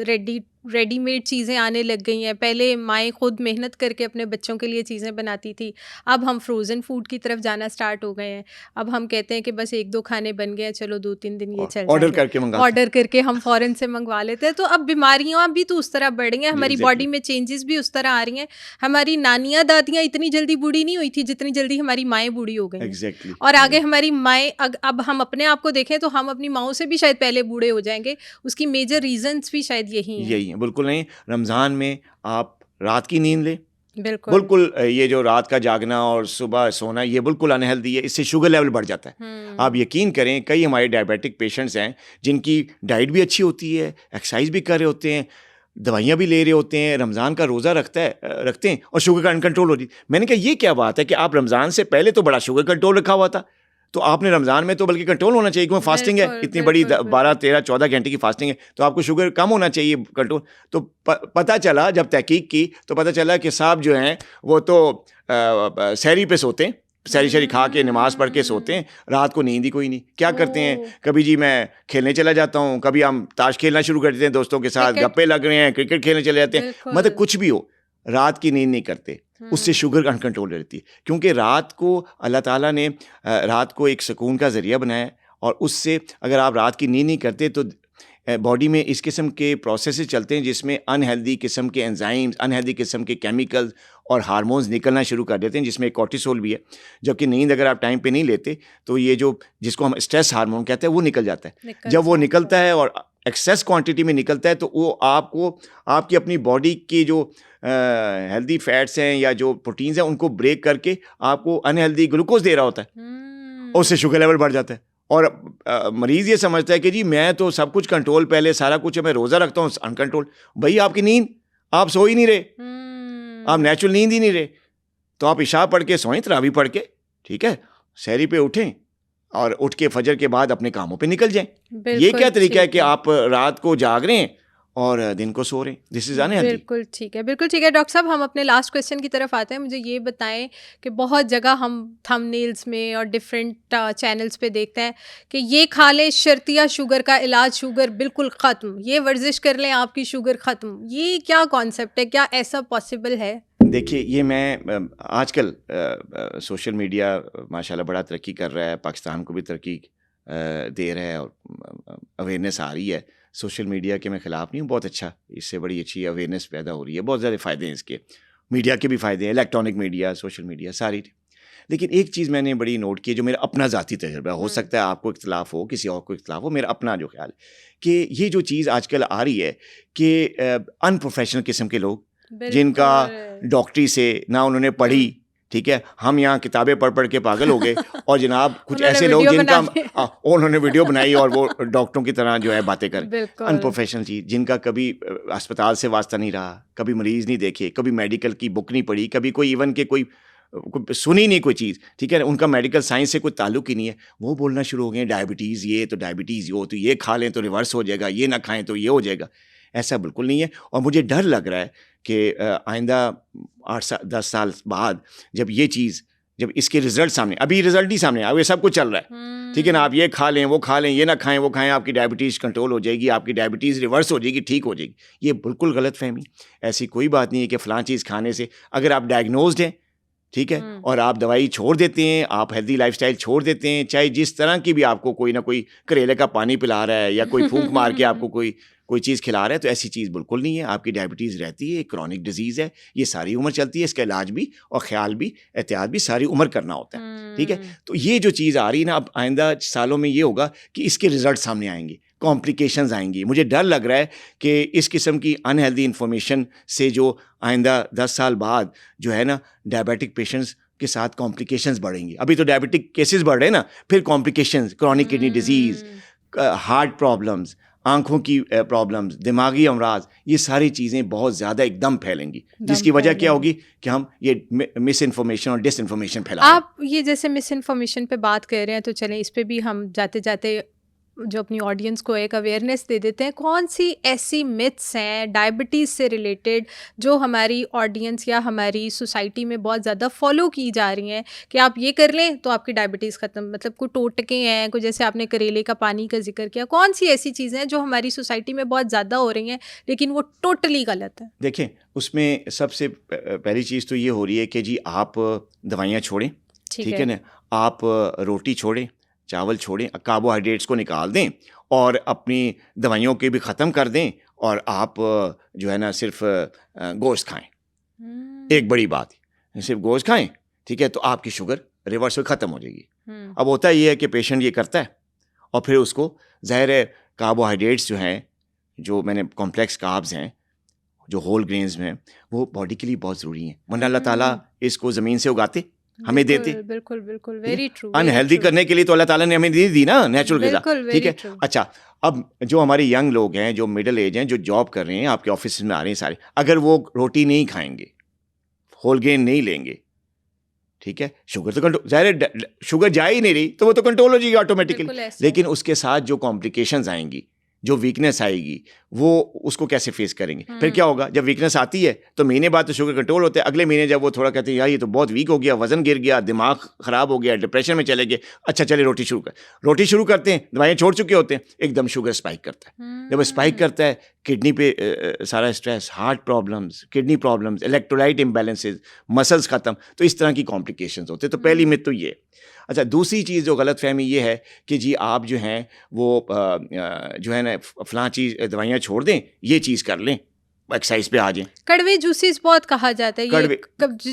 रेडीमेड चीज़ें आने लग गई हैं। पहले माएँ खुद मेहनत करके अपने बच्चों के लिए चीज़ें बनाती थी, अब हम फ्रोज़न फूड की तरफ जाना स्टार्ट हो गए हैं। अब हम कहते हैं कि बस 1-2 खाने बन गए, चलो 2-3 दिन ये चल ऑर्डर करके हम फ़ौरन से मंगवा लेते हैं। तो अब बीमारियाँ भी तो उस तरह बढ़ रही हैं, हमारी बॉडी में चेंजेस भी उस तरह आ रही हैं। हमारी नानियाँ दादियाँ इतनी जल्दी बूढ़ी नहीं हुई थी जितनी जल्दी हमारी माएँ बूढ़ी हो गई। और आगे हमारी माएँ, अब हम अपने आप को देखें तो हम अपनी माँओं से भी शायद पहले बूढ़े हो जाएंगे। उसकी मेजर रीजंस भी शायद यही हैं। बिल्कुल नहीं, रमज़ान में आप रात की नींद लें, बिल्कुल ये जो रात का जागना और सुबह सोना ये बिल्कुल अनहेल्दी है, इससे शुगर लेवल बढ़ जाता है। आप यकीन करें, कई हमारे डायबिटिक पेशेंट्स हैं जिनकी डाइट भी अच्छी होती है, एक्सरसाइज भी कर रहे होते हैं, दवाइयाँ भी ले रहे होते हैं, रमज़ान का रोज़ा रखते हैं और शुगर का अनकंट्रोल होती है। मैंने कहा ये क्या बात है कि आप रमज़ान से पहले तो बड़ा शुगर कंट्रोल रखा हुआ था, तो आपने रमज़ान में तो बल्कि कंट्रोल होना चाहिए, क्योंकि फास्टिंग है, इतनी बड़ी 12, 13, 14 घंटे की फास्टिंग है, तो आपको शुगर कम होना चाहिए कंट्रोल। तो पता चला, जब तहकीक की तो पता चला कि साहब जो हैं वो तो सहरी पे सोते हैं, सहरी खा के नमाज़ पढ़ के सोते हैं, रात को नींद ही कोई नहीं। क्या करते हैं, कभी जी मैं खेलने चला जाता हूँ, कभी हम ताश खेलना शुरू कर देते हैं दोस्तों के साथ, गप्पे लग रहे हैं, क्रिकेट खेलने चले जाते हैं, मतलब कुछ भी हो, रात की नींद नहीं करते। उससे शुगर अनकंट्रोल रहती है। क्योंकि रात को अल्लाह ताला ने रात को एक सुकून का ज़रिया बनाया है, और उससे अगर आप रात की नींद नहीं करते तो बॉडी में इस किस्म के प्रोसेसेस चलते हैं जिसमें अनहेल्दी किस्म के एंजाइम्स, अनहेल्दी किस्म के केमिकल्स और हार्मोन्स निकलना शुरू कर देते हैं, जिसमें कोर्टिसोल भी है। जबकि नींद अगर आप टाइम पे नहीं लेते तो ये जो जिसको हम स्ट्रेस हार्मोन कहते हैं वो निकल जाता है। जब वो निकलता है और एक्सेस क्वांटिटी में निकलता है तो वो आपको आपकी अपनी बॉडी की जो हेल्दी फैट्स हैं या जो प्रोटीन्स हैं उनको ब्रेक करके आपको अनहेल्दी ग्लूकोज दे रहा होता है, और उससे शुगर लेवल बढ़ जाता है। और मरीज़ ये समझता है कि जी मैं तो सब कुछ कंट्रोल, पहले सारा कुछ है, मैं रोज़ा रखता हूँ, अनकंट्रोल। भाई आपकी नींद, आप सो ही नहीं रहे, आप नेचुरल नींद ही नहीं रहे। तो आप इशा पढ़ के सोएं, तरावी पढ़ के, ठीक है, सहरी पे उठें और उठ के फजर के बाद अपने कामों पे निकल जाएं। ये क्या तरीका है कि आप रात को जाग रहे हैं और दिन को सो रहे हैं? This is unhealthy. बिल्कुल ठीक है, बिल्कुल ठीक है। डॉक्टर साहब, हम अपने लास्ट क्वेश्चन की तरफ आते हैं। मुझे ये बताएं कि बहुत जगह हम थंबनेल्स में और डिफरेंट चैनल्स पे देखते हैं कि ये खा लें शर्तिया शुगर का इलाज, शुगर बिल्कुल ख़त्म, ये वर्जिश कर लें आपकी शुगर ख़त्म। ये क्या कॉन्सेप्ट है, क्या ऐसा पॉसिबल है? देखिए, ये मैं आजकल सोशल मीडिया माशाल्लाह बड़ा तरक्की कर रहा है, पाकिस्तान को भी तरक्की दे रहा है और अवेयरनेस आ रही है। सोशल मीडिया के मैं ख़िलाफ़ नहीं हूँ, बहुत अच्छा, इससे बड़ी अच्छी अवेयरनेस पैदा हो रही है, बहुत ज़्यादा फ़ायदे हैं इसके। मीडिया के भी फ़ायदे हैं, इलेक्ट्रॉनिक मीडिया, सोशल मीडिया सारी। लेकिन एक चीज़ मैंने बड़ी नोट की, जो मेरा अपना ज़ाती तजुर्बा, हो सकता है आपको इख्तलाफ हो, किसी और को इख्तलाफ हो, मेरा अपना जो ख्याल है कि ये जो चीज़ आजकल आ रही है कि अनप्रोफेशनल किस्म के लोग, जिनका डॉक्टरी से ना उन्होंने पढ़ी, ठीक है, हम यहाँ किताबें पढ़ पढ़ के पागल हो गए, और जनाब कुछ ऐसे लोग जिनका उन्होंने वीडियो बनाई और वो डॉक्टरों की तरह जो है बातें करें, अनप्रोफेशनल चीज़, जिनका कभी अस्पताल से वास्ता नहीं रहा, कभी मरीज़ नहीं देखे, कभी मेडिकल की बुक नहीं पढ़ी, कभी कोई इवन के कोई सुनी नहीं कोई चीज़, ठीक है, उनका मेडिकल साइंस से कोई ताल्लुक ही नहीं है, वो बोलना शुरू हो गए डायबिटीज़ ये तो डायबिटीज़ हो तो ये खा लें तो रिवर्स हो जाएगा, ये ना खाएं तो ये हो जाएगा। ऐसा बिल्कुल नहीं है। और मुझे डर लग रहा है कि आइंदा 8-10 साल बाद जब ये चीज़, जब इसके रिजल्ट सामने, अभी रिजल्ट ही सामने आए, ये सब कुछ चल रहा है, ठीक है ना, आप ये खा लें वो खा लें, ये ना खाएं वो खाएं, आपकी डायबिटीज़ कंट्रोल हो जाएगी, आपकी डायबिटीज़ रिवर्स हो जाएगी, ठीक हो जाएगी। ये बिल्कुल गलत फहमी। ऐसी कोई बात नहीं है कि फ़लाँ चीज़ खाने से, अगर आप डायग्नोज्ड हैं, ठीक है, और आप दवाई छोड़ देते हैं, आप हेल्दी लाइफस्टाइल छोड़ देते हैं, चाहे जिस तरह की भी आपको कोई ना कोई करेले का पानी पिला रहा है या कोई फूंक मार के आपको कोई चीज़ खिला रहा है, तो ऐसी चीज़ बिल्कुल नहीं है। आपकी डायबिटीज़ रहती है, एक क्रॉनिक डिजीज़ है, ये सारी उम्र चलती है, इसका इलाज भी और ख्याल भी, एहतियात भी सारी उम्र करना होता है, ठीक है। तो ये जो चीज़ आ रही है ना, अब आइंदा सालों में ये होगा कि इसके रिजल्ट सामने आएंगे, कॉम्प्लिकेशंस आएंगी। मुझे डर लग रहा है कि इस किस्म की अनहेल्दी इन्फॉर्मेशन से जो आइंदा 10 साल बाद जो है ना, डायबिटिक पेशेंट्स के साथ कॉम्प्लिकेशंस बढ़ेंगी। अभी तो डायबिटिक केसेस बढ़ रहे हैं ना, फिर complications, chronic kidney disease, heart problems, आंखों की प्रॉब्लम्स, दिमागी अमराज, ये सारी चीज़ें बहुत ज़्यादा एकदम फैलेंगी, जिसकी वजह क्या होगी कि हम ये मिस इन्फॉर्मेशन और डिस इन्फॉर्मेशन फैला। आप ये जैसे मिस इन्फॉर्मेशन पे बात कर रहे हैं, तो चलें इस पे भी हम जाते जाते जो अपनी ऑडियंस को एक अवेयरनेस दे देते हैं। कौन सी ऐसी मिथ्स हैं डायबिटीज़ से रिलेटेड जो हमारी ऑडियंस या हमारी सोसाइटी में बहुत ज़्यादा फॉलो की जा रही हैं कि आप ये कर लें तो आपकी डायबिटीज़ ख़त्म, मतलब कोई टोटके हैं, कोई जैसे आपने करेले का पानी का जिक्र किया, कौन सी ऐसी चीज़ें हैं जो हमारी सोसाइटी में बहुत ज़्यादा हो रही हैं लेकिन वो टोटली गलत है? देखें, उसमें सबसे पहली चीज़ तो ये हो रही है कि जी आप दवाइयाँ छोड़ें, ठीक है ना, आप रोटी छोड़ें, चावल छोड़ें, कार्बोहाइड्रेट्स को निकाल दें और अपनी दवाइयों के भी ख़त्म कर दें, और आप जो है ना सिर्फ गोश्त खाएं। एक बड़ी बात है, सिर्फ गोश्त खाएं, ठीक है, तो आपकी शुगर रिवर्स में ख़त्म हो जाएगी। अब होता ये है कि पेशेंट ये करता है और फिर उसको ज़ाहिर है कार्बोहाइड्रेट्स जो हैं, जो मैंने कॉम्प्लेक्स कार्ब्स हैं, जो होल ग्रेन्स में, वो बॉडी के लिए बहुत ज़रूरी हैं, वरना अल्लाह ताला इसको ज़मीन से उगाते हमें देते। बिल्कुल बिल्कुल, वेरी ट्रू। अनहेल्दी करने के लिए तो अल्लाह ताला ने हमें दी ना नेचुरल ग़िज़ा, ठीक है। अच्छा, अब जो हमारे यंग लोग हैं, जो मिडिल एज हैं, जो जॉब कर रहे हैं, आपके ऑफिस में आ रहे हैं सारे, अगर वो रोटी नहीं खाएंगे, होल ग्रेन नहीं लेंगे, ठीक है, शुगर तो कंट्रोल, ज़ाहिर शुगर जा ही नहीं रही तो वो तो कंट्रोल हो जाएगी ऑटोमेटिकली। लेकिन उसके साथ जो कॉम्प्लिकेशंस आएंगी, जो वीकनेस आएगी वो उसको कैसे फेस करेंगे। फिर क्या होगा, जब वीकनेस आती है तो महीने बाद तो शुगर कंट्रोल होता है, अगले महीने जब वो थोड़ा कहते हैं यार ये तो बहुत वीक हो गया, वजन गिर गया, दिमाग ख़राब हो गया, डिप्रेशन में चले गए, अच्छा चले रोटी शुरू करते हैं, दवाइयाँ छोड़ चुके होते हैं, एकदम शुगर स्पाइक करता है। जब स्पाइक करता है किडनी पे सारा stress, heart problems, kidney problems, electrolyte imbalances, muscles ख़त्म, तो इस तरह की कॉम्प्लिकेशंस होते हैं। तो पहली मिथ तो ये। अच्छा, दूसरी चीज़ जो गलत फहमी ये है कि जी आप जो हैं वो जो है ना फ़लाँ चीज़ दवाइयाँ छोड़ दें, ये चीज़ कर लें, एक्सरसाइज पे आ जाएं। कड़वे जूसेस बहुत कहा जाता है, कड़वे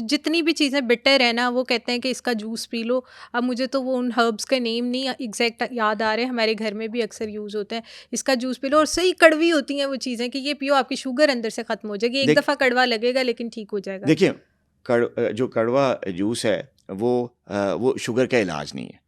जितनी भी चीज़ें बिटर है ना वो कहते हैं कि इसका जूस पी लो। अब मुझे तो वो उन हर्ब्स के नेम नहीं एग्जैक्ट याद आ रहे, हमारे घर में भी अक्सर यूज़ होते हैं, इसका जूस पी लो, और सही कड़वी होती हैं वो चीज़ें कि ये पियो आपकी शुगर अंदर से ख़त्म हो जाएगी। एक दफ़ा कड़वा लगेगा लेकिन ठीक हो जाएगा। देखिए जो कड़वा जूस है वो शुगर का इलाज नहीं है,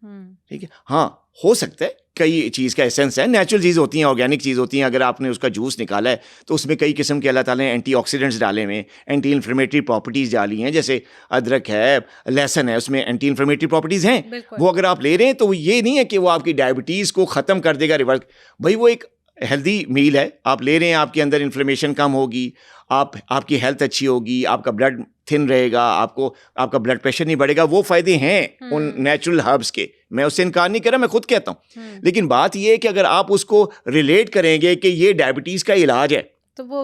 ठीक है। हाँ, हो सकता है कई चीज़ का एसेंस है, नेचुरल चीज़ होती हैं, ऑर्गेनिक चीज़ होती हैं, अगर आपने उसका जूस निकाला है तो उसमें कई किस्म के अल्लाह ताला ने एंटीऑक्सीडेंट्स डाले हुए हैं, एंटी इन्फ्लेमेटरी प्रॉपर्टीज़ डाली हैं, जैसे अदरक है, लहसुन है, उसमें एंटी इन्फ्लेमेटरी प्रॉपर्टीज़ हैं। वो अगर आप ले रहे हैं तो ये नहीं है कि वो आपकी डायबिटीज़ को ख़त्म कर देगा, रिवर्स। भाई वो एक हेल्दी मील है, आप ले रहे हैं, आपके अंदर इन्फ्लेमेशन कम होगी, आपकी हेल्थ अच्छी होगी, आपका ब्लड थिन रहेगा, आपका ब्लड प्रेशर नहीं बढ़ेगा, वो फ़ायदे हैं उन नेचुरल हर्ब्स के, मैं उससे इनकार नहीं कर रहा, मैं खुद कहता हूँ। लेकिन बात ये है कि अगर आप उसको रिलेट करेंगे कि ये डायबिटीज़ का इलाज है तो वो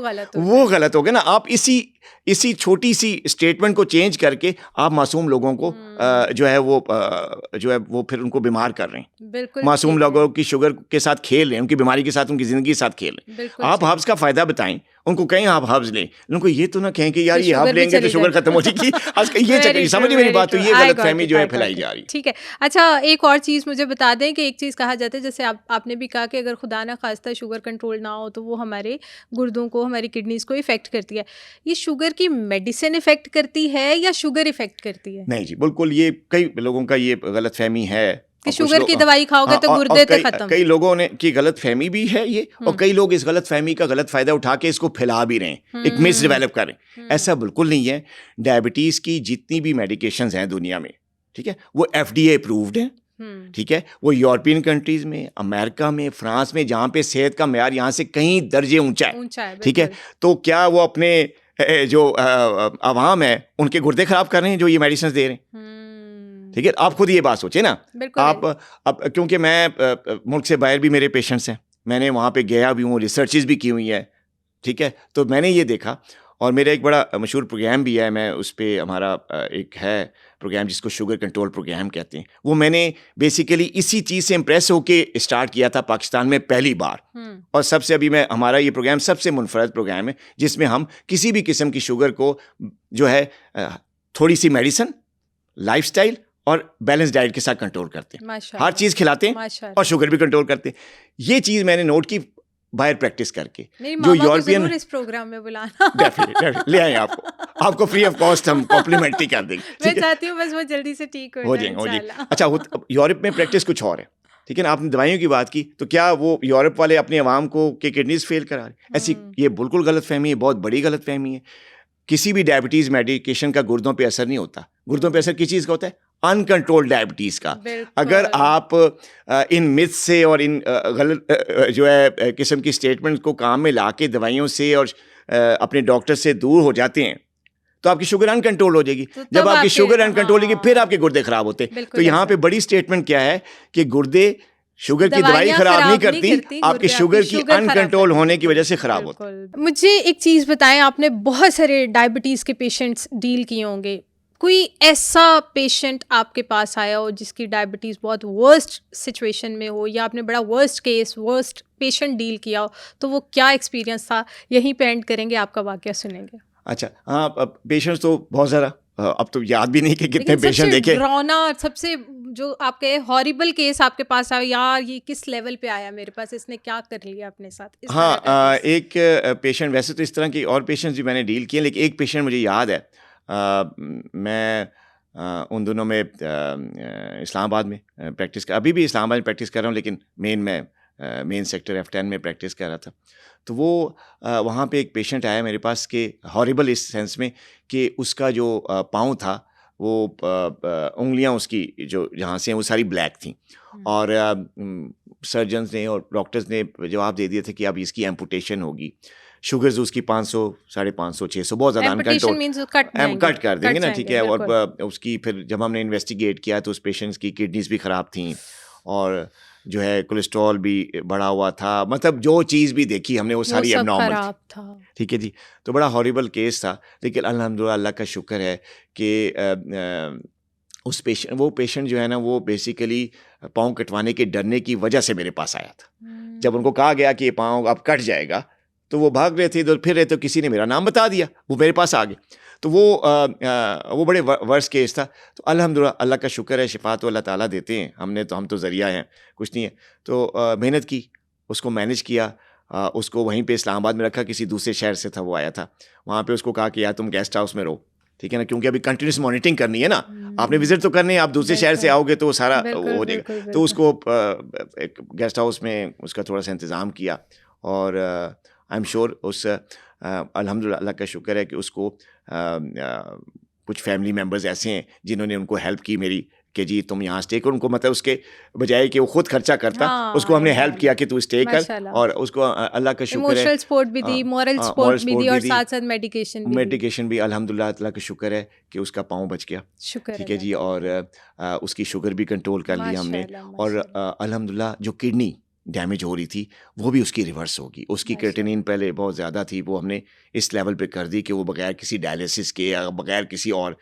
गलत हो गया ना। आप इसी छोटी सी स्टेटमेंट को चेंज करके आप मासूम लोगों को जो है वो फिर उनको बीमार कर रहे हैं। बिल्कुल, मासूम लोगों की शुगर के साथ खेल रहे हैं, उनकी बीमारी के साथ, उनकी ज़िंदगी के साथ खेल रहे हैं। आप हर्ब्स का फ़ायदा बताएं उनको, कहें आप हर्ब्स लें, उनको ये तो ना कहें कि यार ये हर्ब लेंगे तो शुगर खत्म हो जाएगी। आज ये चक्कर, समझिए मेरी बात, तो ये गलतफहमी जो है फैलाई जा रही है। ठीक है। अच्छा, एक और चीज़ मुझे बता दें कि एक चीज़ कहा जाता है, जैसे आपने भी कहा कि अगर खुदा ना खास्ता शुगर कंट्रोल ना हो तो वो हमारे गुर्दों को, हमारी किडनीज़ को इफ़ेक्ट करती है। ये शुगर की मेडिसिन इफ़ेक्ट करती है या शुगर इफ़ेक्ट करती है? नहीं जी, बिल्कुल, ये कई लोगों का ये गलतफहमी है कि शुगर की दवाई खाओगे तो गुर्दे ते खत्म। कई लोगों ने की गलतफहमी भी है ये, और कई लोग इस गलतफहमी का गलत फायदा उठा के इसको फैला भी रहे हैं, एक मिस डेवलप कर रहे हैं। ऐसा बिल्कुल नहीं है। डायबिटीज़ की जितनी भी मेडिकेशंस हैं दुनिया में, ठीक है, वो FDA अप्रूव्ड हैं, ठीक है, वो यूरोपियन कंट्रीज़ में, अमेरिका में, फ्रांस में, जहाँ पे सेहत का मेयार यहाँ से कई दर्जे ऊंचा है, ठीक है। तो क्या वो अपने जो अवाम है उनके गुर्दे खराब कर रहे हैं जो ये मेडिसिन दे रहे हैं? ठीक है, आप खुद ये बात सोचे ना। आप अब क्योंकि मैं मुल्क से बाहर भी मेरे पेशेंट्स हैं, मैंने वहाँ पे गया भी हूँ, रिसर्चेज भी की हुई है, ठीक है, तो मैंने ये देखा, और मेरा एक बड़ा मशहूर प्रोग्राम भी है, मैं उस पर, हमारा एक है प्रोग्राम जिसको शुगर कंट्रोल प्रोग्राम कहते हैं, वो मैंने बेसिकली इसी चीज़ से इम्प्रेस होके स्टार्ट किया था पाकिस्तान में पहली बार। और सबसे अभी हमारा ये प्रोग्राम सबसे मुनफरद प्रोग्राम है जिसमें हम किसी भी किस्म की शुगर को जो है थोड़ी सी मेडिसिन, लाइफस्टाइल और बैलेंस डाइट के साथ कंट्रोल करते हैं, हर चीज़ खिलाते हैं और शुगर भी कंट्रोल करते हैं। ये चीज़ मैंने नोट की बाहर प्रैक्टिस करके। जो यूरोपियन इस प्रोग्राम में बुलाना डेफिनेटली ले आए आपको फ्री ऑफ कॉस्ट हम कॉम्प्लीमेंट्री कर देंगे। मैं चाहती हूँ बस वो जल्दी से ठीक हो जाए। अच्छा, यूरोप में प्रैक्टिस कुछ और है, ठीक है ना। आपने दवाइयों की बात की, तो क्या वो यूरोप वाले अपने अवाम को के किडनीज फेल करा रहे? ऐसी ये बिल्कुल गलत फहमी है, बहुत बड़ी गलत फहमी है। किसी भी डायबिटीज़ मेडिकेशन का गुर्दों पे असर नहीं होता। गुर्दों पे असर किस चीज़ का होता है? अनकंट्रोल्ड डायबिटीज़ का। अगर आप इन मिथ से और इन गलत जो है किस्म की स्टेटमेंट को काम में ला के दवाइयों से और अपने डॉक्टर से दूर हो जाते हैं तो आपकी शुगर अनकंट्रोल हो जाएगी। जब आपकी शुगर अनकंट्रोल होगी फिर आपके गुर्दे खराब होते हैं। तो यहाँ पे बड़ी स्टेटमेंट क्या है कि गुर्दे शुगर की दवाई खराब नहीं करती, आपकी शुगर की अनकंट्रोल होने की वजह से खराब होता है। मुझे एक चीज़ बताएं, आपने बहुत सारे डायबिटीज़ के पेशेंट्स डील किए होंगे, कोई ऐसा पेशेंट आपके पास आया हो जिसकी डायबिटीज़ बहुत वर्स्ट सिचुएशन में हो, या आपने बड़ा worst case, worst patient deal किया हो, तो वो क्या एक्सपीरियंस था? यहीं पे एंड करेंगे, आपका वाकया सुनेंगे। अच्छा, हाँ, पेशेंट्स तो बहुत ज़्यादा, अब तो याद भी नहीं कि कितने पेशेंट देखे। डरावना सबसे जो आपके हॉरिबल केस आपके पास आया, यार ये किस लेवल पे आया मेरे पास, इसने क्या कर लिया अपने साथ? हाँ, एक पेशेंट, वैसे तो इस तरह की और पेशेंट्स भी मैंने डील किए, लेकिन एक पेशेंट मुझे याद है। मैं उन दिनों में इस्लामाबाद में प्रैक्टिस कर, अभी भी इस्लामाबाद में प्रैक्टिस कर रहा हूँ, लेकिन मेन सेक्टर F10 में प्रैक्टिस कर रहा था। तो वो वहाँ पे एक पेशेंट आया मेरे पास के हॉरिबल इस सेंस में कि उसका जो पाँव था वो उंगलियाँ उसकी जो जहाँ से वो सारी ब्लैक थी, और सर्जन्स ने और डॉक्टर्स ने जवाब दे दिए थे कि अब इसकी एम्पुटेशन होगी, शुगर्स उसकी 500, 550, 600 बहुत ज़्यादा अनकंट्रोल कट कर देंगे ना, ठीक है। और उसकी फिर जब हमने इन्वेस्टिगेट किया तो उस पेशेंट्स की किडनीज भी ख़राब थी और जो है कोलेस्ट्रॉल भी बढ़ा हुआ था, मतलब जो चीज़ भी देखी हमने वो सारी एबनॉर्मल थी, ठीक है जी। तो बड़ा हॉरिबल केस था, लेकिन अल्हम्दुलिल्लाह अल्लाह का शुक्र है कि उस वो पेशेंट जो है ना वो बेसिकली पाँव कटवाने के डरने की वजह से मेरे पास आया था। जब उनको कहा गया कि ये पाँव अब कट जाएगा तो वो भाग रहे थे, इधर फिर रहे, तो किसी ने मेरा नाम बता दिया, वो मेरे पास आ गए। तो वो बड़े वर्स केस था। तो अल्हम्दुलिल्लाह अल्लाह का शुक्र है, शिफा तो अल्लाह ताला देते हैं, हम तो ज़रिया हैं, कुछ नहीं है। तो मेहनत की, उसको मैनेज किया, उसको वहीं पे इस्लामाबाद में रखा, किसी दूसरे शहर से था वो आया था, वहाँ पे उसको कहा कि यार तुम गेस्ट हाउस में रहो, ठीक है ना, क्योंकि अभी कंटिन्यूस मॉनिटरिंग करनी है ना, आपने विजिट तो करनी है, आप दूसरे शहर से आओगे तो वो सारा वो हो जाएगा। तो उसको एक गेस्ट हाउस में उसका थोड़ा सा इंतज़ाम किया और आई एम श्योर उस अल्हम्दुलिल्लाह अल्लाह का शुक्र है कि उसको कुछ फैमिली मेम्बर्स ऐसे हैं जिन्होंने उनको हेल्प की मेरी कि जी तुम यहाँ स्टे करो, उनको मतलब उसके बजाय कि वो खुद खर्चा करता, उसको हमने हेल्प किया कि तू स्टे कर, और उसको अल्लाह का शुक्र है इमोशनल सपोर्ट भी दी, मोरल सपोर्ट भी दी, और साथ साथ मेडिकेशन भी अल्हम्दुलिल्लाह अल्लाह का शुक्र है कि उसका पाँव बच गया, ठीक है जी। और उसकी शुगर भी कंट्रोल कर ली हमने, और अल्हम्दुलिल्लाह जो किडनी डैमेज हो रही थी वो भी उसकी रिवर्स होगी। उसकी क्रेटिनिन पहले बहुत ज़्यादा थी, वो हमने इस लेवल पे कर दी कि वो बगैर किसी डायलिसिस के या बगैर किसी और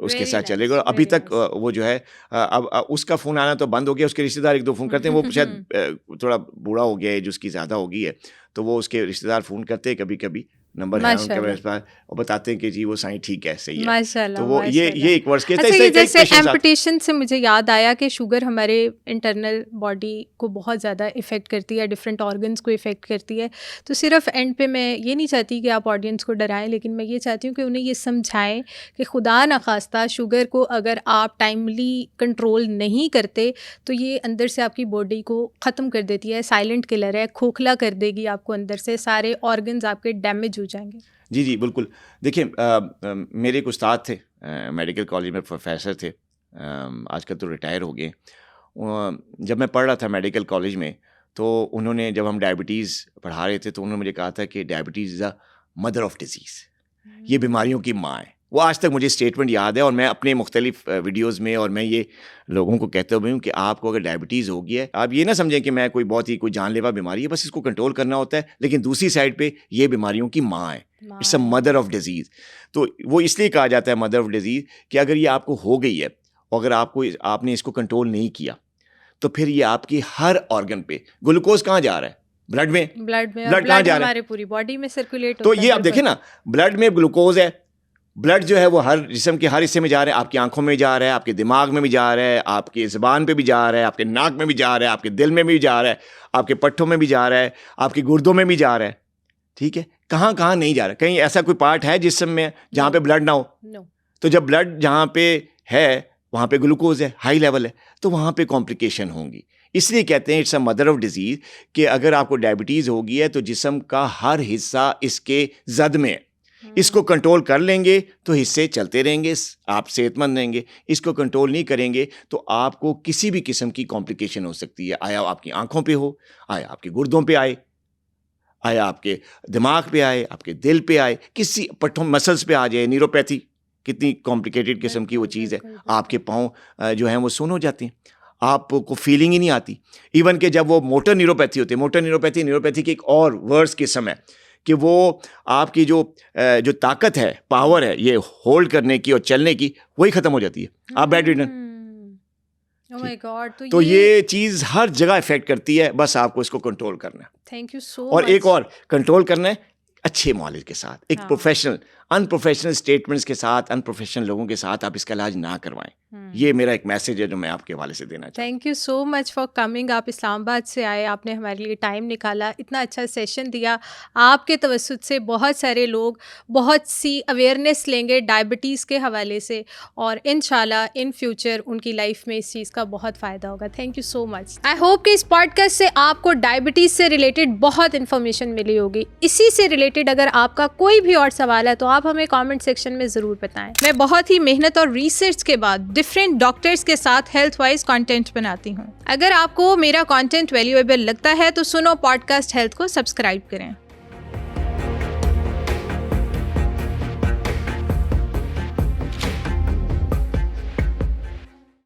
उसके साथ चलेगा। अभी तक वो जो है अब उसका फ़ोन आना तो बंद हो गया, उसके रिश्तेदार एक दो फ़ोन करते हैं, वो शायद थोड़ा बूढ़ा हो गया है, जो उसकी ज़्यादा हो गई है, तो वो उसके रिश्तेदार फ़ोन करते हैं कभी कभी, नंबर है उनके पास, और बताते हैं कि जी वो साईं ठीक है, सही है। तो वो ये एक वर्ष के अच्छा, जैसे एम्पुटेशन से मुझे याद आया कि शुगर हमारे इंटरनल बॉडी को बहुत ज़्यादा इफ़ेक्ट करती है, डिफरेंट ऑर्गन्स को इफ़ेक्ट करती है। तो सिर्फ एंड पे मैं ये नहीं चाहती कि आप ऑडियंस को डराएं, लेकिन मैं ये चाहती हूँ कि उन्हें ये समझाएं कि खुदा न खास्ता शुगर को अगर आप टाइमली कंट्रोल नहीं करते तो ये अंदर से आपकी बॉडी को ख़त्म कर देती है, साइलेंट किलर है, खोखला कर देगी आपको, अंदर से सारे ऑर्गन्स आपके डैमेज हो जाएंगे। जी जी बिल्कुल। देखिए मेरे एक उस्ताद थे, मेडिकल कॉलेज में प्रोफेसर थे, आजकल तो रिटायर हो गए। जब मैं पढ़ रहा था मेडिकल कॉलेज में, तो उन्होंने, जब हम डायबिटीज़ पढ़ा रहे थे, तो उन्होंने मुझे कहा था कि diabetes is a mother of disease, ये बीमारियों की माँ है। वो आज तक मुझे स्टेटमेंट याद है, और मैं अपने मुख्तलिफ वीडियोज़ में और मैं ये लोगों को कहता भी हूँ कि आपको अगर डायबिटीज़ होगी है, आप ये ना समझें कि मैं कोई बहुत ही कोई जानलेवा बीमारी है, बस इसको कंट्रोल करना होता है, लेकिन दूसरी साइड पे ये बीमारियों की माँ है, it's a mother of disease. तो वो इसलिए कहा जाता है मदर ऑफ डिजीज़ कि अगर ये आपको हो गई है, और अगर आपने इसको कंट्रोल नहीं किया, तो फिर ये आपकी हर ऑर्गन पे, ग्लूकोज कहाँ जा रहा है, ब्लड कहाँ जा रहा है, हमारे पूरी बॉडी में सर्कुलेट होता है। तो ये आप देखें ना, ब्लड में ग्लूकोज है, ब्लड जो है वो हर जिस्म के हर हिस्से में जा रहा है, आपकी आंखों में जा रहा है, आपके दिमाग में भी जा रहा है, आपकी ज़ुबान पे भी जा रहा है, आपके नाक में भी जा रहा है, आपके दिल में भी जा रहा है, आपके पट्ठों में भी जा रहा है, आपके गुर्दों में भी जा रहा है, ठीक है। कहाँ कहाँ नहीं जा रहा, कहीं ऐसा कोई पार्ट है जिस्म में जहाँ पे ब्लड ना हो? तो जब ब्लड जहाँ पे है वहाँ पे ग्लूकोज है, हाई लेवल है, तो वहाँ पे कॉम्प्लिकेशन होंगी। इसलिए कहते हैं it's a mother of disease, कि अगर आपको डायबिटीज़ होगी है तो जिस्म का हर हिस्सा इसके जद में, इसको कंट्रोल कर लेंगे तो हिस्से चलते रहेंगे, आप सेहतमंद रहेंगे। इसको कंट्रोल नहीं करेंगे तो आपको किसी भी किस्म की कॉम्प्लिकेशन हो सकती है, आया आपकी आंखों पे हो, आया आपके गुर्दों पे आया आपके दिमाग पे आए, आपके दिल पे आए, किसी पट्टों मसल्स पे आ जाए, न्यूरोपैथी, कितनी कॉम्प्लिकेटेड किस्म की वो चीज़ है। आपके पाँव जो हैं वो सुन्न हो जाते हैं, आपको फीलिंग ही नहीं आती। इवन कि जब वो मोटर न्यूरोपैथी होती है, मोटर न्यूरोपैथी की एक और वर्स किस्म है कि वो आपकी जो ताकत है, पावर है ये होल्ड करने की और चलने की, वही ख़त्म हो जाती है, आप bed ridden. Oh my God, तो ये चीज़ हर जगह इफेक्ट करती है, बस आपको इसको कंट्रोल करना है। थैंक यू सो और एक और कंट्रोल करना है अच्छे मौलिक के साथ, एक प्रोफेशनल, अनप्रोफेशनल स्टेटमेंट्स के साथ, अनप्रोफेशनल लोगों के साथ आप इसका इलाज ना करवाएं। ये मेरा एक मैसेज है जो मैं आपके हवाले से देना चाहता हूँ। Thank you so much for coming. आप इस्लामाबाद से आए, आपने हमारे लिए टाइम निकाला, इतना अच्छा सेशन दिया। आपके तवस्सुत से बहुत सारे लोग बहुत सी अवेयरनेस लेंगे डायबिटीज़ के हवाले से, और इंशाल्लाह इन फ्यूचर उनकी लाइफ में इस चीज़ का बहुत फ़ायदा होगा। Thank you so much. I hope कि इस पॉडकास्ट से आपको डायबिटीज़ से रिलेटेड बहुत इन्फॉर्मेशन मिली होगी। इसी से रिलेटेड अगर आपका कोई भी और सवाल है तो आप आप हमें कमेंट सेक्शन में ज़रूर बताएं। मैं बहुत ही मेहनत और रिसर्च के बाद डिफरेंट डॉक्टर्स के साथ हेल्थ वाइज कंटेंट बनाती हूँ। अगर आपको मेरा कंटेंट वैल्यूएबल लगता है तो सुनो पॉडकास्ट हेल्थ को सब्सक्राइब करें।